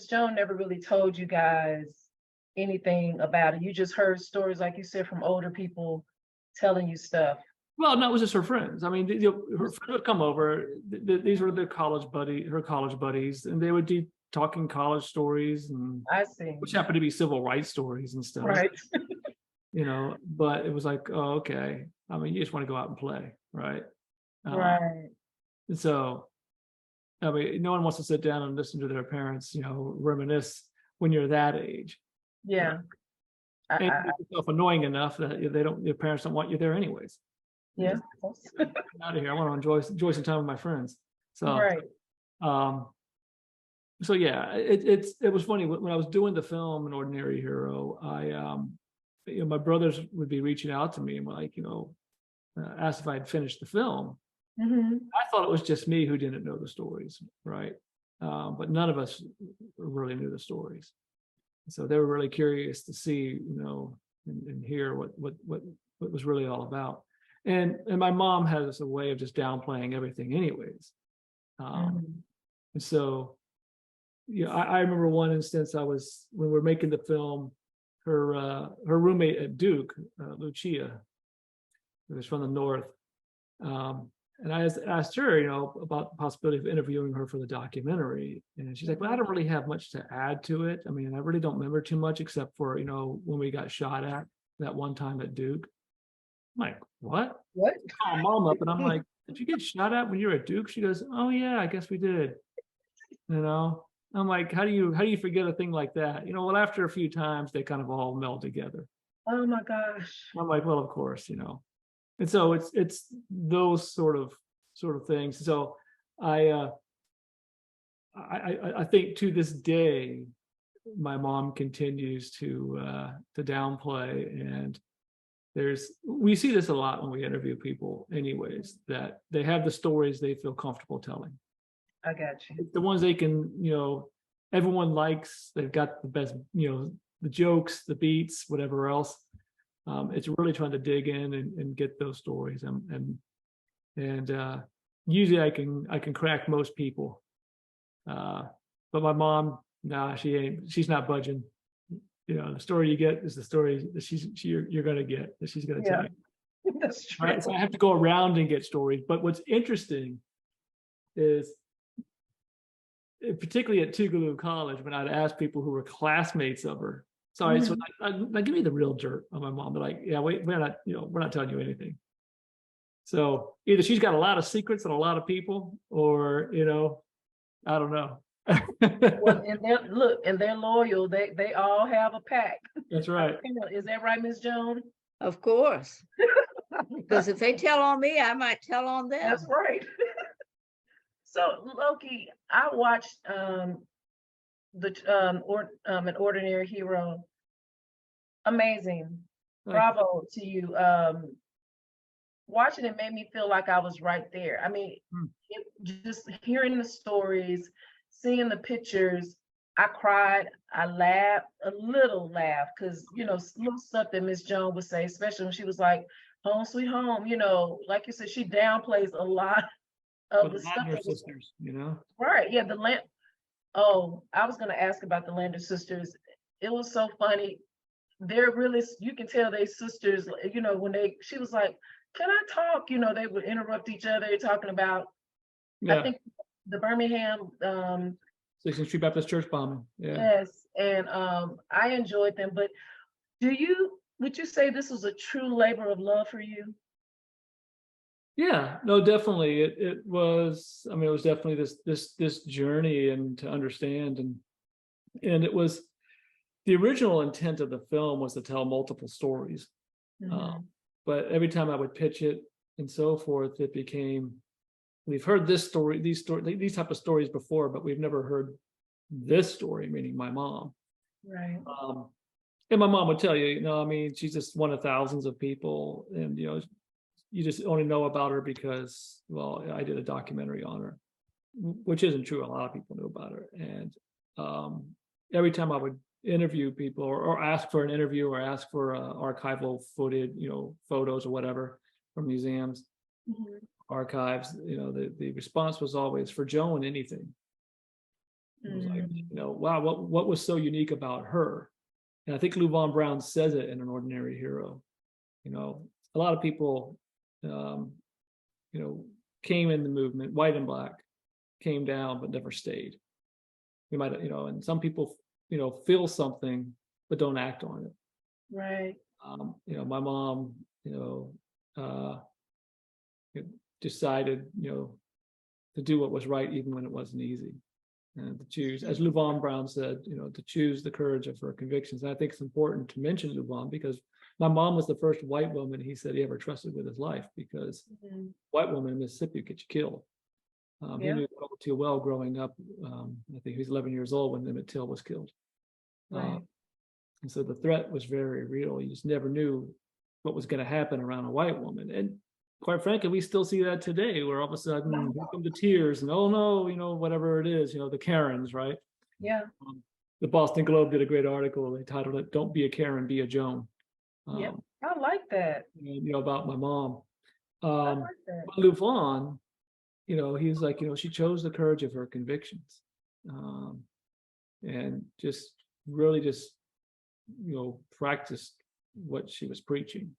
Joan never really told you guys anything about it? You just heard stories, like you said, from older people telling you stuff. Well, no, it was just her friends. I mean, her friends would come over. These were her college buddies, and they would be talking college stories, and I see. which happened to be civil rights stories and stuff. Right. But it was like, oh, okay. I mean, you just want to go out and play, right? Right. And so, I mean, no one wants to sit down and listen to their parents, reminisce when you're that age. Yeah. And it makes yourself annoying enough that your parents don't want you there anyways. Yeah. Get out of here. I want to enjoy some time with my friends. So, Right. So yeah, it was funny when I was doing the film An Ordinary Hero. My brothers would be reaching out to me and like, asked if I had finished the film. Mm-hmm. I thought it was just me who didn't know the stories, right? But none of us really knew the stories. So they were really curious to see, and hear what was really all about. And my mom has a way of just downplaying everything, anyways. And so, I remember one instance. When we were making the film, her roommate at Duke, Lucia, who was from the north. And I asked her, about the possibility of interviewing her for the documentary. And she's like, well, I don't really have much to add to it. I mean, I really don't remember too much except for, when we got shot at that one time at Duke. I'm like, what? What? I call mom up and I'm like, did you get shot at when you were at Duke? She goes, oh yeah, I guess we did. I'm like, how do you forget a thing like that? Well, after a few times, they kind of all meld together. Oh my gosh. I'm like, well, of course, And so it's those sort of things. So I think to this day, my mom continues to downplay, and we see this a lot when we interview people, anyways, that they have the stories they feel comfortable telling. I got you. The ones they can, everyone likes. They've got the best, the jokes, the beats, whatever else. It's really trying to dig in and get those stories, and usually I can crack most people, but my mom, nah, she's not budging. The story you get is the story that you're gonna get, that she's gonna tell you. That's true. Right? So I have to go around and get stories. But what's interesting is, particularly at Loki College, when I'd ask people who were classmates of her. Sorry, so like, give me the real dirt on my mom. They're like, yeah, we're not telling you anything. So either she's got a lot of secrets and a lot of people, or I don't know. Well, and they're loyal. They all have a pack. That's right. Is that right, Miss Joan? Of course. Because if they tell on me, I might tell on them. That's right. So Loki, I watched An Ordinary Hero. Amazing. Bravo to you. Watching it made me feel like I was right there. I mean, just hearing the stories, seeing the pictures, I cried, I laughed, a little laugh, because little stuff that Miss Joan would say, especially when she was like, home sweet home, like you said, she downplays a lot of the stuff. Her sisters, Right. Yeah, oh, I was gonna ask about the Lander sisters. It was so funny. They're really, you can tell they sisters, when she was like, can I talk? They would interrupt each other talking about, I think the Birmingham 16th Street Baptist Church bombing. Yeah. Yes. And I enjoyed them, but would you say this was a true labor of love for you? Yeah, no, definitely. It was, it was definitely this journey and to understand, and it was, the original intent of the film was to tell multiple stories. But every time I would pitch it and so forth, it became, we've heard these type of stories before, but we've never heard this story, meaning my mom. Right. And my mom would tell you, she's just one of thousands of people, and you just only know about her because, well, I did a documentary on her, which isn't true. A lot of people knew about her. And every time I would interview people or ask for an interview or ask for archival footage, photos or whatever from museums, archives, the response was always, for Joan, anything. It was like, wow, what was so unique about her? And I think Lou Von Brown says it in An Ordinary Hero. You know, a lot of people, you know, came in the movement, white and black, came down, but never stayed. You might, you know, and some people, you know, feel something, but don't act on it. Right. You know, my mom, you know, decided, you know, to do what was right, even when it wasn't easy. And to choose, as Lou Von Brown said, you know, to choose the courage of her convictions. And I think it's important to mention Lou Von, because my mom was the first white woman he said he ever trusted with his life, because white woman in Mississippi could kill. He knew all too well growing up. I think he was 11 years old when Emmett Till was killed. Right. And so the threat was very real. You just never knew what was going to happen around a white woman. And quite frankly, we still see that today, where all of a sudden, here come the tears, and oh no, you know, whatever it is, you know, the Karens, right? Yeah. The Boston Globe did a great article. They titled it, "Don't Be a Karen, Be a Joan." Yeah. I like that. You know, about my mom. I like that. But Lou Von, you know, he's like, you know, she chose the courage of her convictions, and just really just, you know, practiced what she was preaching.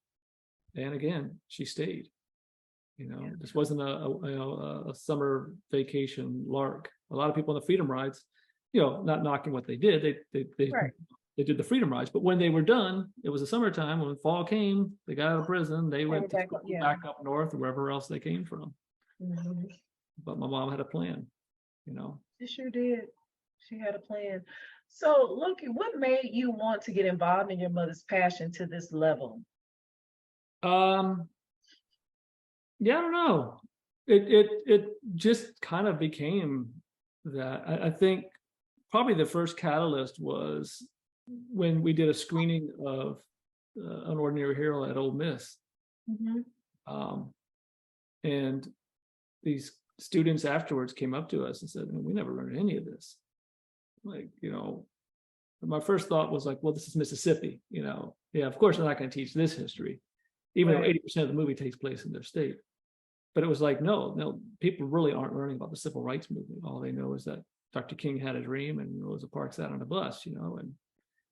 And again, she stayed. You know, this wasn't a summer vacation lark. A lot of people on the Freedom Rides, you know, not knocking what they did, they did the Freedom Rides, but when they were done, it was the summertime. When fall came, they got out of prison, they went back up north or wherever else they came from. But my mom had a plan, you know. She sure did. She had a plan. So, Loki, what made you want to get involved in your mother's passion to this level? Yeah, I don't know. It just kind of became that. I think probably the first catalyst was when we did a screening of An Ordinary Hero at Ole Miss. And these students afterwards came up to us and said, "We never learned any of this." Like, you know, my first thought was like, well, this is Mississippi, you know. Yeah, of course they're not going to teach this history, even though 80% of the movie takes place in their state. But it was like, no, people really aren't learning about the civil rights movement. All they know is that Dr. King had a dream and Rosa Parks sat on a bus, you know, and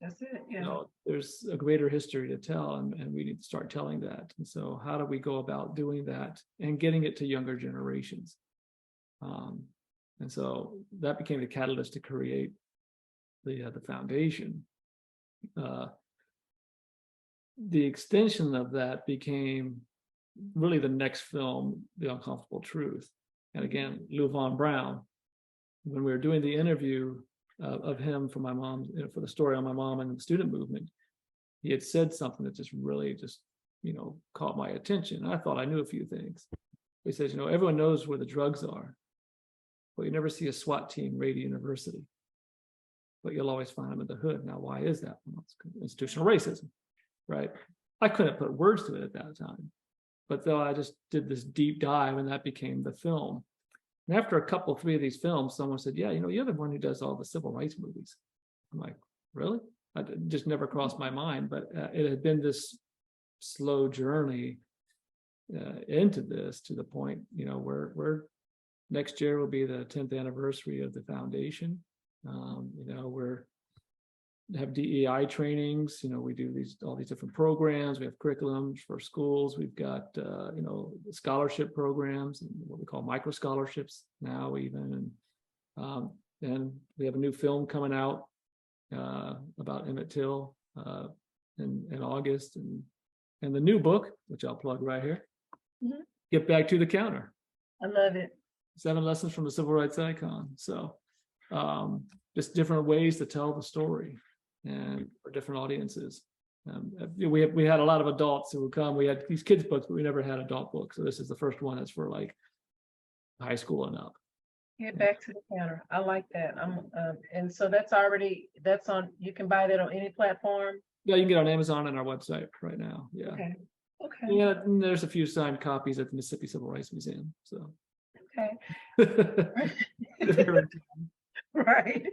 that's it. Yeah. You know, there's a greater history to tell, and we need to start telling that. And so how do we go about doing that and getting it to younger generations? And so that became the catalyst to create the foundation. The extension of that became really the next film, The Uncomfortable Truth. And again, Lou Von Brown, when we were doing the interview of him for my mom, you know, for the story on my mom and the student movement, he had said something that just really just, you know, caught my attention. I thought I knew a few things. He says, you know, everyone knows where the drugs are, but you never see a SWAT team raid a university, but you'll always find them in the hood. Now, why is that? Well, it's institutional racism, right? I couldn't put words to it at that time, but though I just did this deep dive, and that became the film. And after three of these films, someone said, yeah, you know, you're the one who does all the civil rights movies. I'm like, really? It just never crossed my mind, but it had been this slow journey into this, to the point, you know, where next year will be the 10th anniversary of the foundation. You know, we're have DEI trainings, you know, we do all these different programs, we have curriculums for schools, we've got you know, scholarship programs and what we call micro scholarships now even, and we have a new film coming out about Emmett Till in August, and the new book, which I'll plug right here, Get Back to the Counter. I love it. 7 Lessons from a Civil Rights Icon. So just different ways to tell the story, and for different audiences. We had a lot of adults who would come. We had these kids books, but we never had adult books. So this is the first one that's for like high school and up. Get Back to the Counter. I like that. And so that's on. You can buy that on any platform. Yeah, you can get it on Amazon and our website right now. Yeah. Okay. Yeah, and there's a few signed copies at the Mississippi Civil Rights Museum. So. Okay. Right.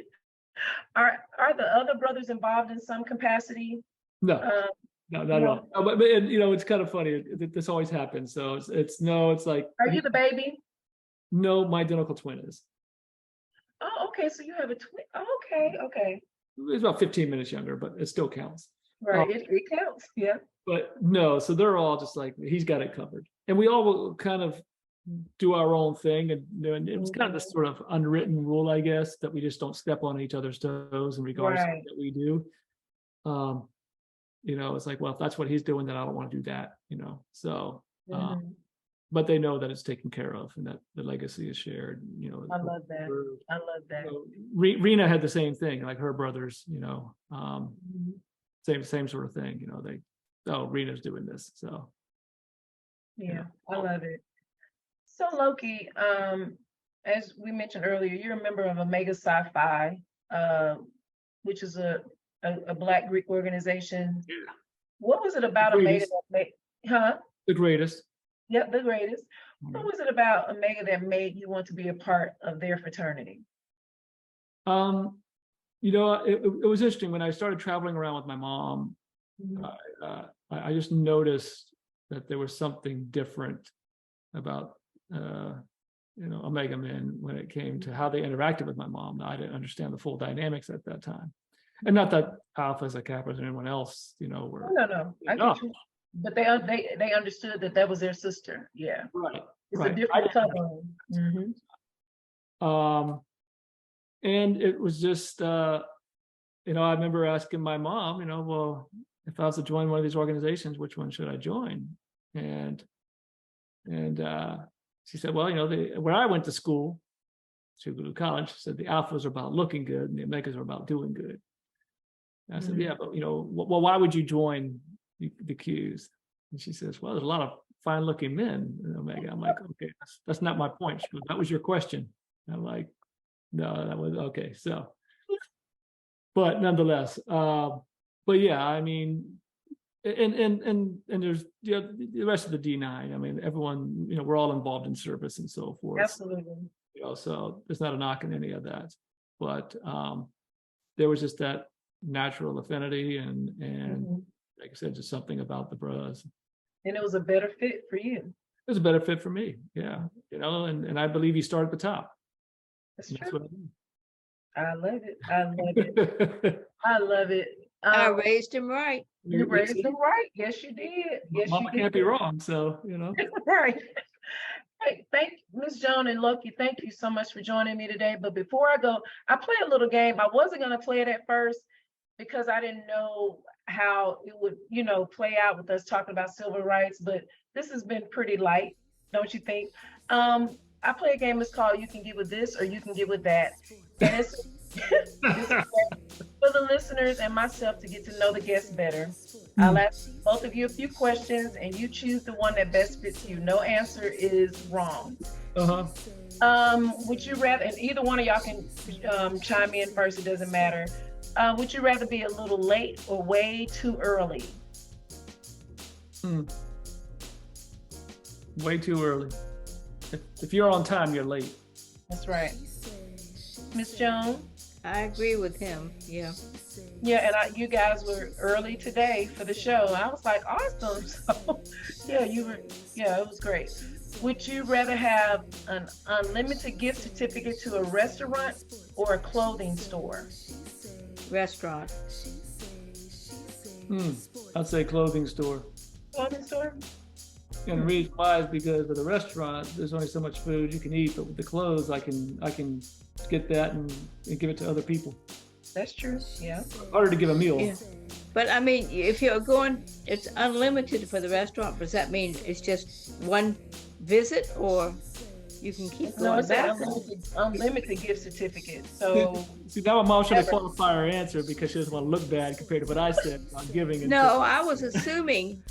Are the other brothers involved in some capacity? No, not at all. But you know, it's kind of funny. This always happens. So it's like. Are you the baby? No, my identical twin is. Oh, okay. So you have a twin. Oh, okay. He's about 15 minutes younger, but it still counts. Right, it counts, yeah. But no, so they're all just like, he's got it covered. And we all will kind of do our own thing. And it was kind of this sort of unwritten rule, I guess, that we just don't step on each other's toes in regards to Right. what we do. It's like, well, if that's what he's doing, then I don't want to do that, So, Mhm. but they know that it's taken care of and that the legacy is shared, I love that. I love that. Rena had the same thing, like her brothers, Mhm. same sort of thing, Rena's doing this, so. Yeah, I love it. So Loki, as we mentioned earlier, you're a member of Omega Sci-Fi, which is a Black Greek organization. Yeah. What was it about Omega that made, The greatest. Yep, the greatest. What was it about Omega that made you want to be a part of their fraternity? It was interesting when I started traveling around with my mom. I just noticed that there was something different about Omega Men when it came to how they interacted with my mom. I didn't understand the full dynamics at that time, and not that Alphas or Kappas or anyone else, were No, I get you. But they understood that was their sister. Yeah, right. it's right. a different covering. And it was just, I remember asking my mom, well, if I was to join one of these organizations, which one should I join? And she said, well, where I went to school, college, she said the Alphas are about looking good and the Omegas are about doing good. And I said, yeah, but well, why would you join the Qs? And she says, well, there's a lot of fine looking men in Omega. I'm like, okay, that's not my point. She goes, that was your question. And I'm like, no, that was okay. So, but nonetheless, but yeah, I mean, and there's the rest of the D9. I mean, everyone, we're all involved in service and so forth. Absolutely. So there's not a knock on any of that, but there was just that natural affinity and like I said, just something about the bros. And it was a better fit for you. It was a better fit for me. Yeah. And I believe you start at the top. That's That's true. what I mean. I love it. I love it. I love it. I raised him right. You raised them right. Yes, you did. Yes, Mama you can't did. be wrong. So, Right. Hey, thank Ms. Joan and Loki. Thank you so much for joining me today. But before I go, I play a little game. I wasn't going to play it at first because I didn't know how it would, play out with us talking about civil rights. But this has been pretty light, don't you think? I play a game. It's called "You Can Get With This" or "You Can Get With That," and it's for the listeners and myself to get to know the guests better. I'll ask both of you a few questions, and you choose the one that best fits you. No answer is wrong. Would you rather? And either one of y'all can chime in first. It doesn't matter. Would you rather be a little late or way too early? Way too early. If you're on time, you're late. That's right. Miss Joan? I agree with him. Yeah. Yeah, and you guys were early today for the show. I was like, awesome. So, yeah, it was great. Would you rather have an unlimited gift certificate to a restaurant or a clothing store? Restaurant. I'd say clothing store. Clothing store? And the reason why is because with a restaurant, there's only so much food you can eat, but with the clothes, I can get that and give it to other people. That's true. Yeah. Harder to give a meal. Yeah. But I mean, if you're going, it's unlimited for the restaurant. Does that mean it's just one visit, or you can keep going it's back? an unlimited gift certificate. So See, now my mom should have qualified her answer because she doesn't want to look bad compared to what I said about giving it. No, I was assuming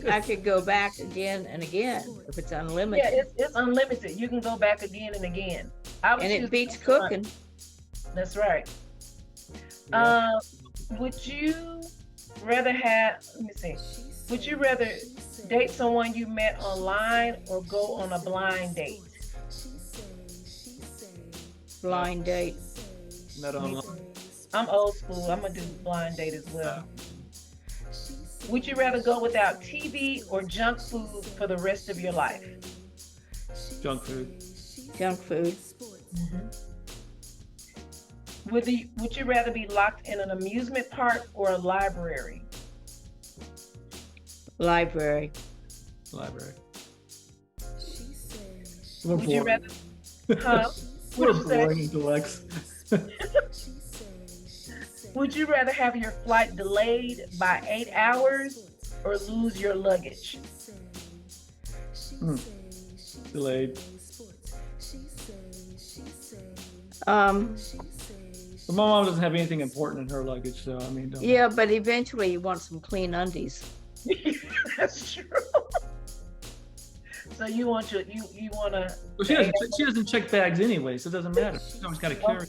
I could go back again and again if it's unlimited. yeah, it's unlimited. You can go back again and again. And it beats cooking. That's right. Yeah. Would you rather have, let me see, would you rather date someone you met online or go on a blind date? Blind date. Not online. I'm old school. I'm going to do blind date as well. Would you rather go without TV or junk food for the rest of your life? Junk food. Junk food. Would you rather be locked in an amusement park or a library? Library. Library. Would you rather, Huh? huh? We're What'd you say? boring intellects. Would you rather have your flight delayed by 8 hours or lose your luggage? Delayed. But my mom doesn't have anything important in her luggage, so I mean, don't Yeah, but eventually you want some clean undies. That's true. So you want to. Well, she doesn't check bags anyway, so it doesn't matter. She's always got to carry.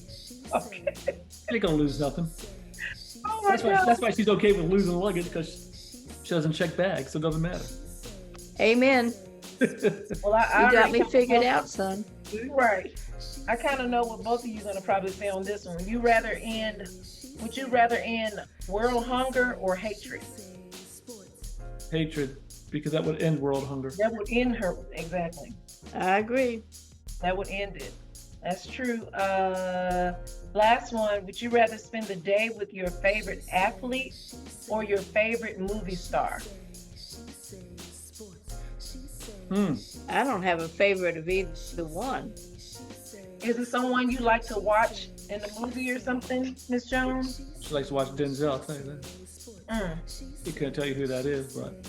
Okay. She ain't gonna lose nothing. Oh my That's God. why she's okay with losing luggage, because she doesn't check bags, so it doesn't matter. Amen. Well, I You got already me kinda figured know- out, son. Right. I kind of know what both of you are gonna probably say on this one. Would you rather end world hunger or hatred? Hatred, because that would end world hunger. That would end her, exactly. I agree. That would end it. That's true. Last one, would you rather spend the day with your favorite athlete or your favorite movie star? I don't have a favorite of either one. Is it someone you like to watch in the movie or something, Miss Jones? She likes to watch Denzel, I'll tell you that. He couldn't tell you who that is, but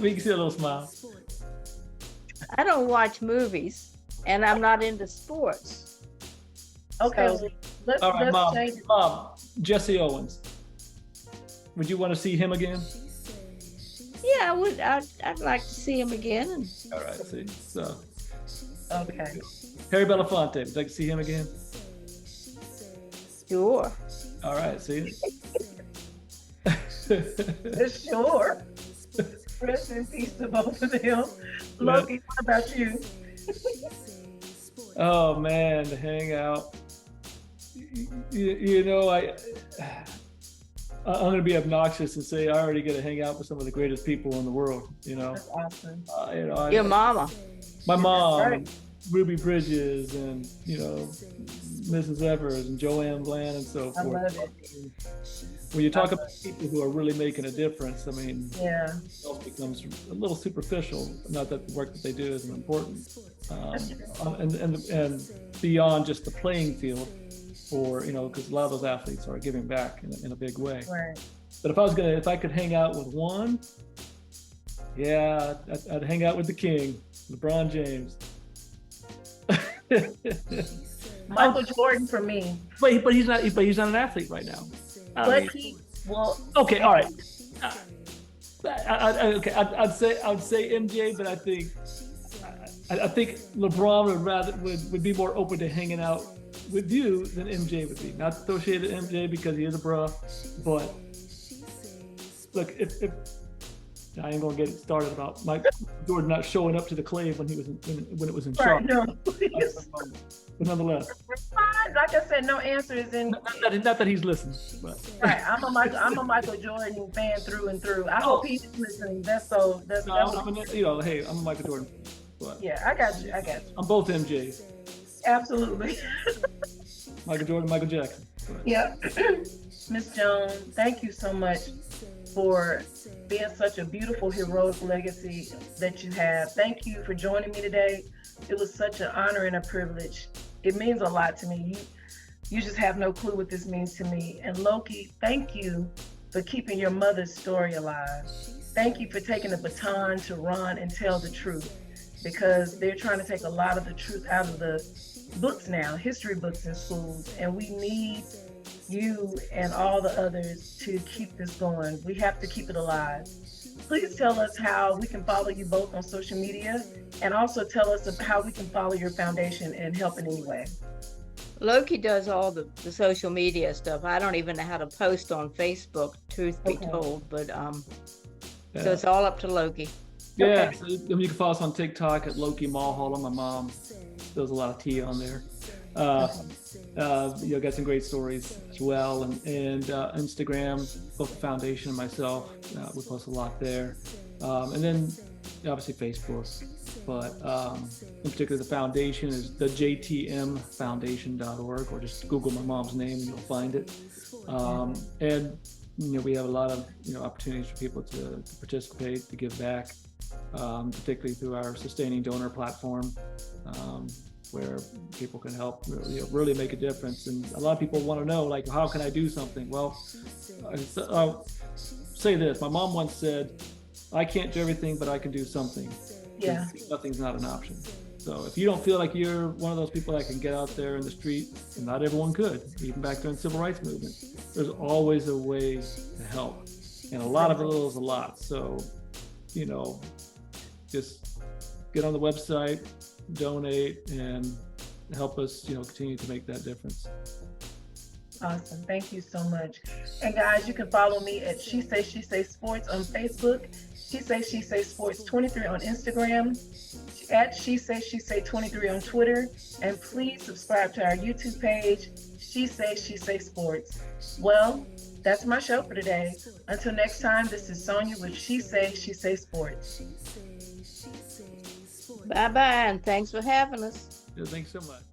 we can see a little smile. I don't watch movies, and I'm not into sports. Okay, So- well, let's, All right, let's Mom. change it. Mom, Jesse Owens. Would you want to see him again? Yeah, I would. I'd like to see him again. All right, see. So, Okay. Harry Belafonte, would you like to see him again? Sure. All right, see. Sure. Rest in peace to both of them. Loki, what about you? Oh man, to hang out. You know, I'm gonna be obnoxious and say I already get to hang out with some of the greatest people in the world. You know, That's awesome. you know, Your mama. my mom, Right. Ruby Bridges, and you know, Mrs. Evers and Joanne Bland and so I forth. love it. When you talk about people who are really making a difference, I mean, Yeah. it else becomes a little superficial. Not that the work that they do isn't important, and beyond just the playing field, or you know, because a lot of those athletes are giving back in a big way. Right. But if I could hang out with one, yeah, I'd hang out with the king, LeBron James. Michael Jordan for me. But he's not an athlete right now. But he, well, Okay, all right. I'd say MJ, but I think LeBron would be more open to hanging out with you than MJ would be. Not associated with MJ because he is a bruh, but look, if I ain't gonna get it started about Mike Jordan not showing up to the clave when it was in right, charge. no, please. But nonetheless, Fine. Like I said, no answer is in. not that he's listening, but Right, I'm a Michael Jordan fan through and through. I hope he's listening. That's no, hey, I'm a Michael Jordan. But yeah. I got you. I'm both MJs. Absolutely. Michael Jordan, Michael Jackson. Yeah. Miss Jones, thank you so much for being such a beautiful, heroic legacy that you have. Thank you for joining me today. It was such an honor and a privilege. It means a lot to me. You just have no clue what this means to me. And Loki, thank you for keeping your mother's story alive. Thank you for taking the baton to run and tell the truth, because they're trying to take a lot of the truth out of the books now, history books in schools, and we need you and all the others to keep this going. We have to keep it alive. Please tell us how we can follow you both on social media, and also tell us how we can follow your foundation and help in any way. Loki does all the social media stuff. I don't even know how to post on Facebook, truth be Okay. told, but Yeah. so it's all up to Loki. Yeah, Okay. so you can follow us on TikTok at Loki Mulholland. My mom does a lot of tea on there. Got some great stories as well, and Instagram, both the foundation and myself, we post a lot there. And then obviously Facebook, but in particular the foundation is the jtmfoundation.org, or just Google my mom's name and you'll find it. And we have a lot of opportunities for people to participate, to give back, particularly through our sustaining donor platform, where people can help really make a difference. And a lot of people want to know, like, how can I do something? Well, I'll say this: my mom once said, "I can't do everything, but I can do something." Yeah. Nothing's not an option. So if you don't feel like you're one of those people that can get out there in the street, and not everyone could, even back during the civil rights movement, there's always a way to help. And a lot of it is a lot. So, just get on the website, donate, and help us, continue to make that difference. Awesome. Thank you so much. And guys, you can follow me at She Say Sports on Facebook, She Say Sports 23 on Instagram, at She Say 23 on Twitter, and please subscribe to our YouTube page, She Say Sports. Well, that's my show for today. Until next time, this is Sonia with She Say Sports. Bye-bye, and thanks for having us. Yeah, thanks so much.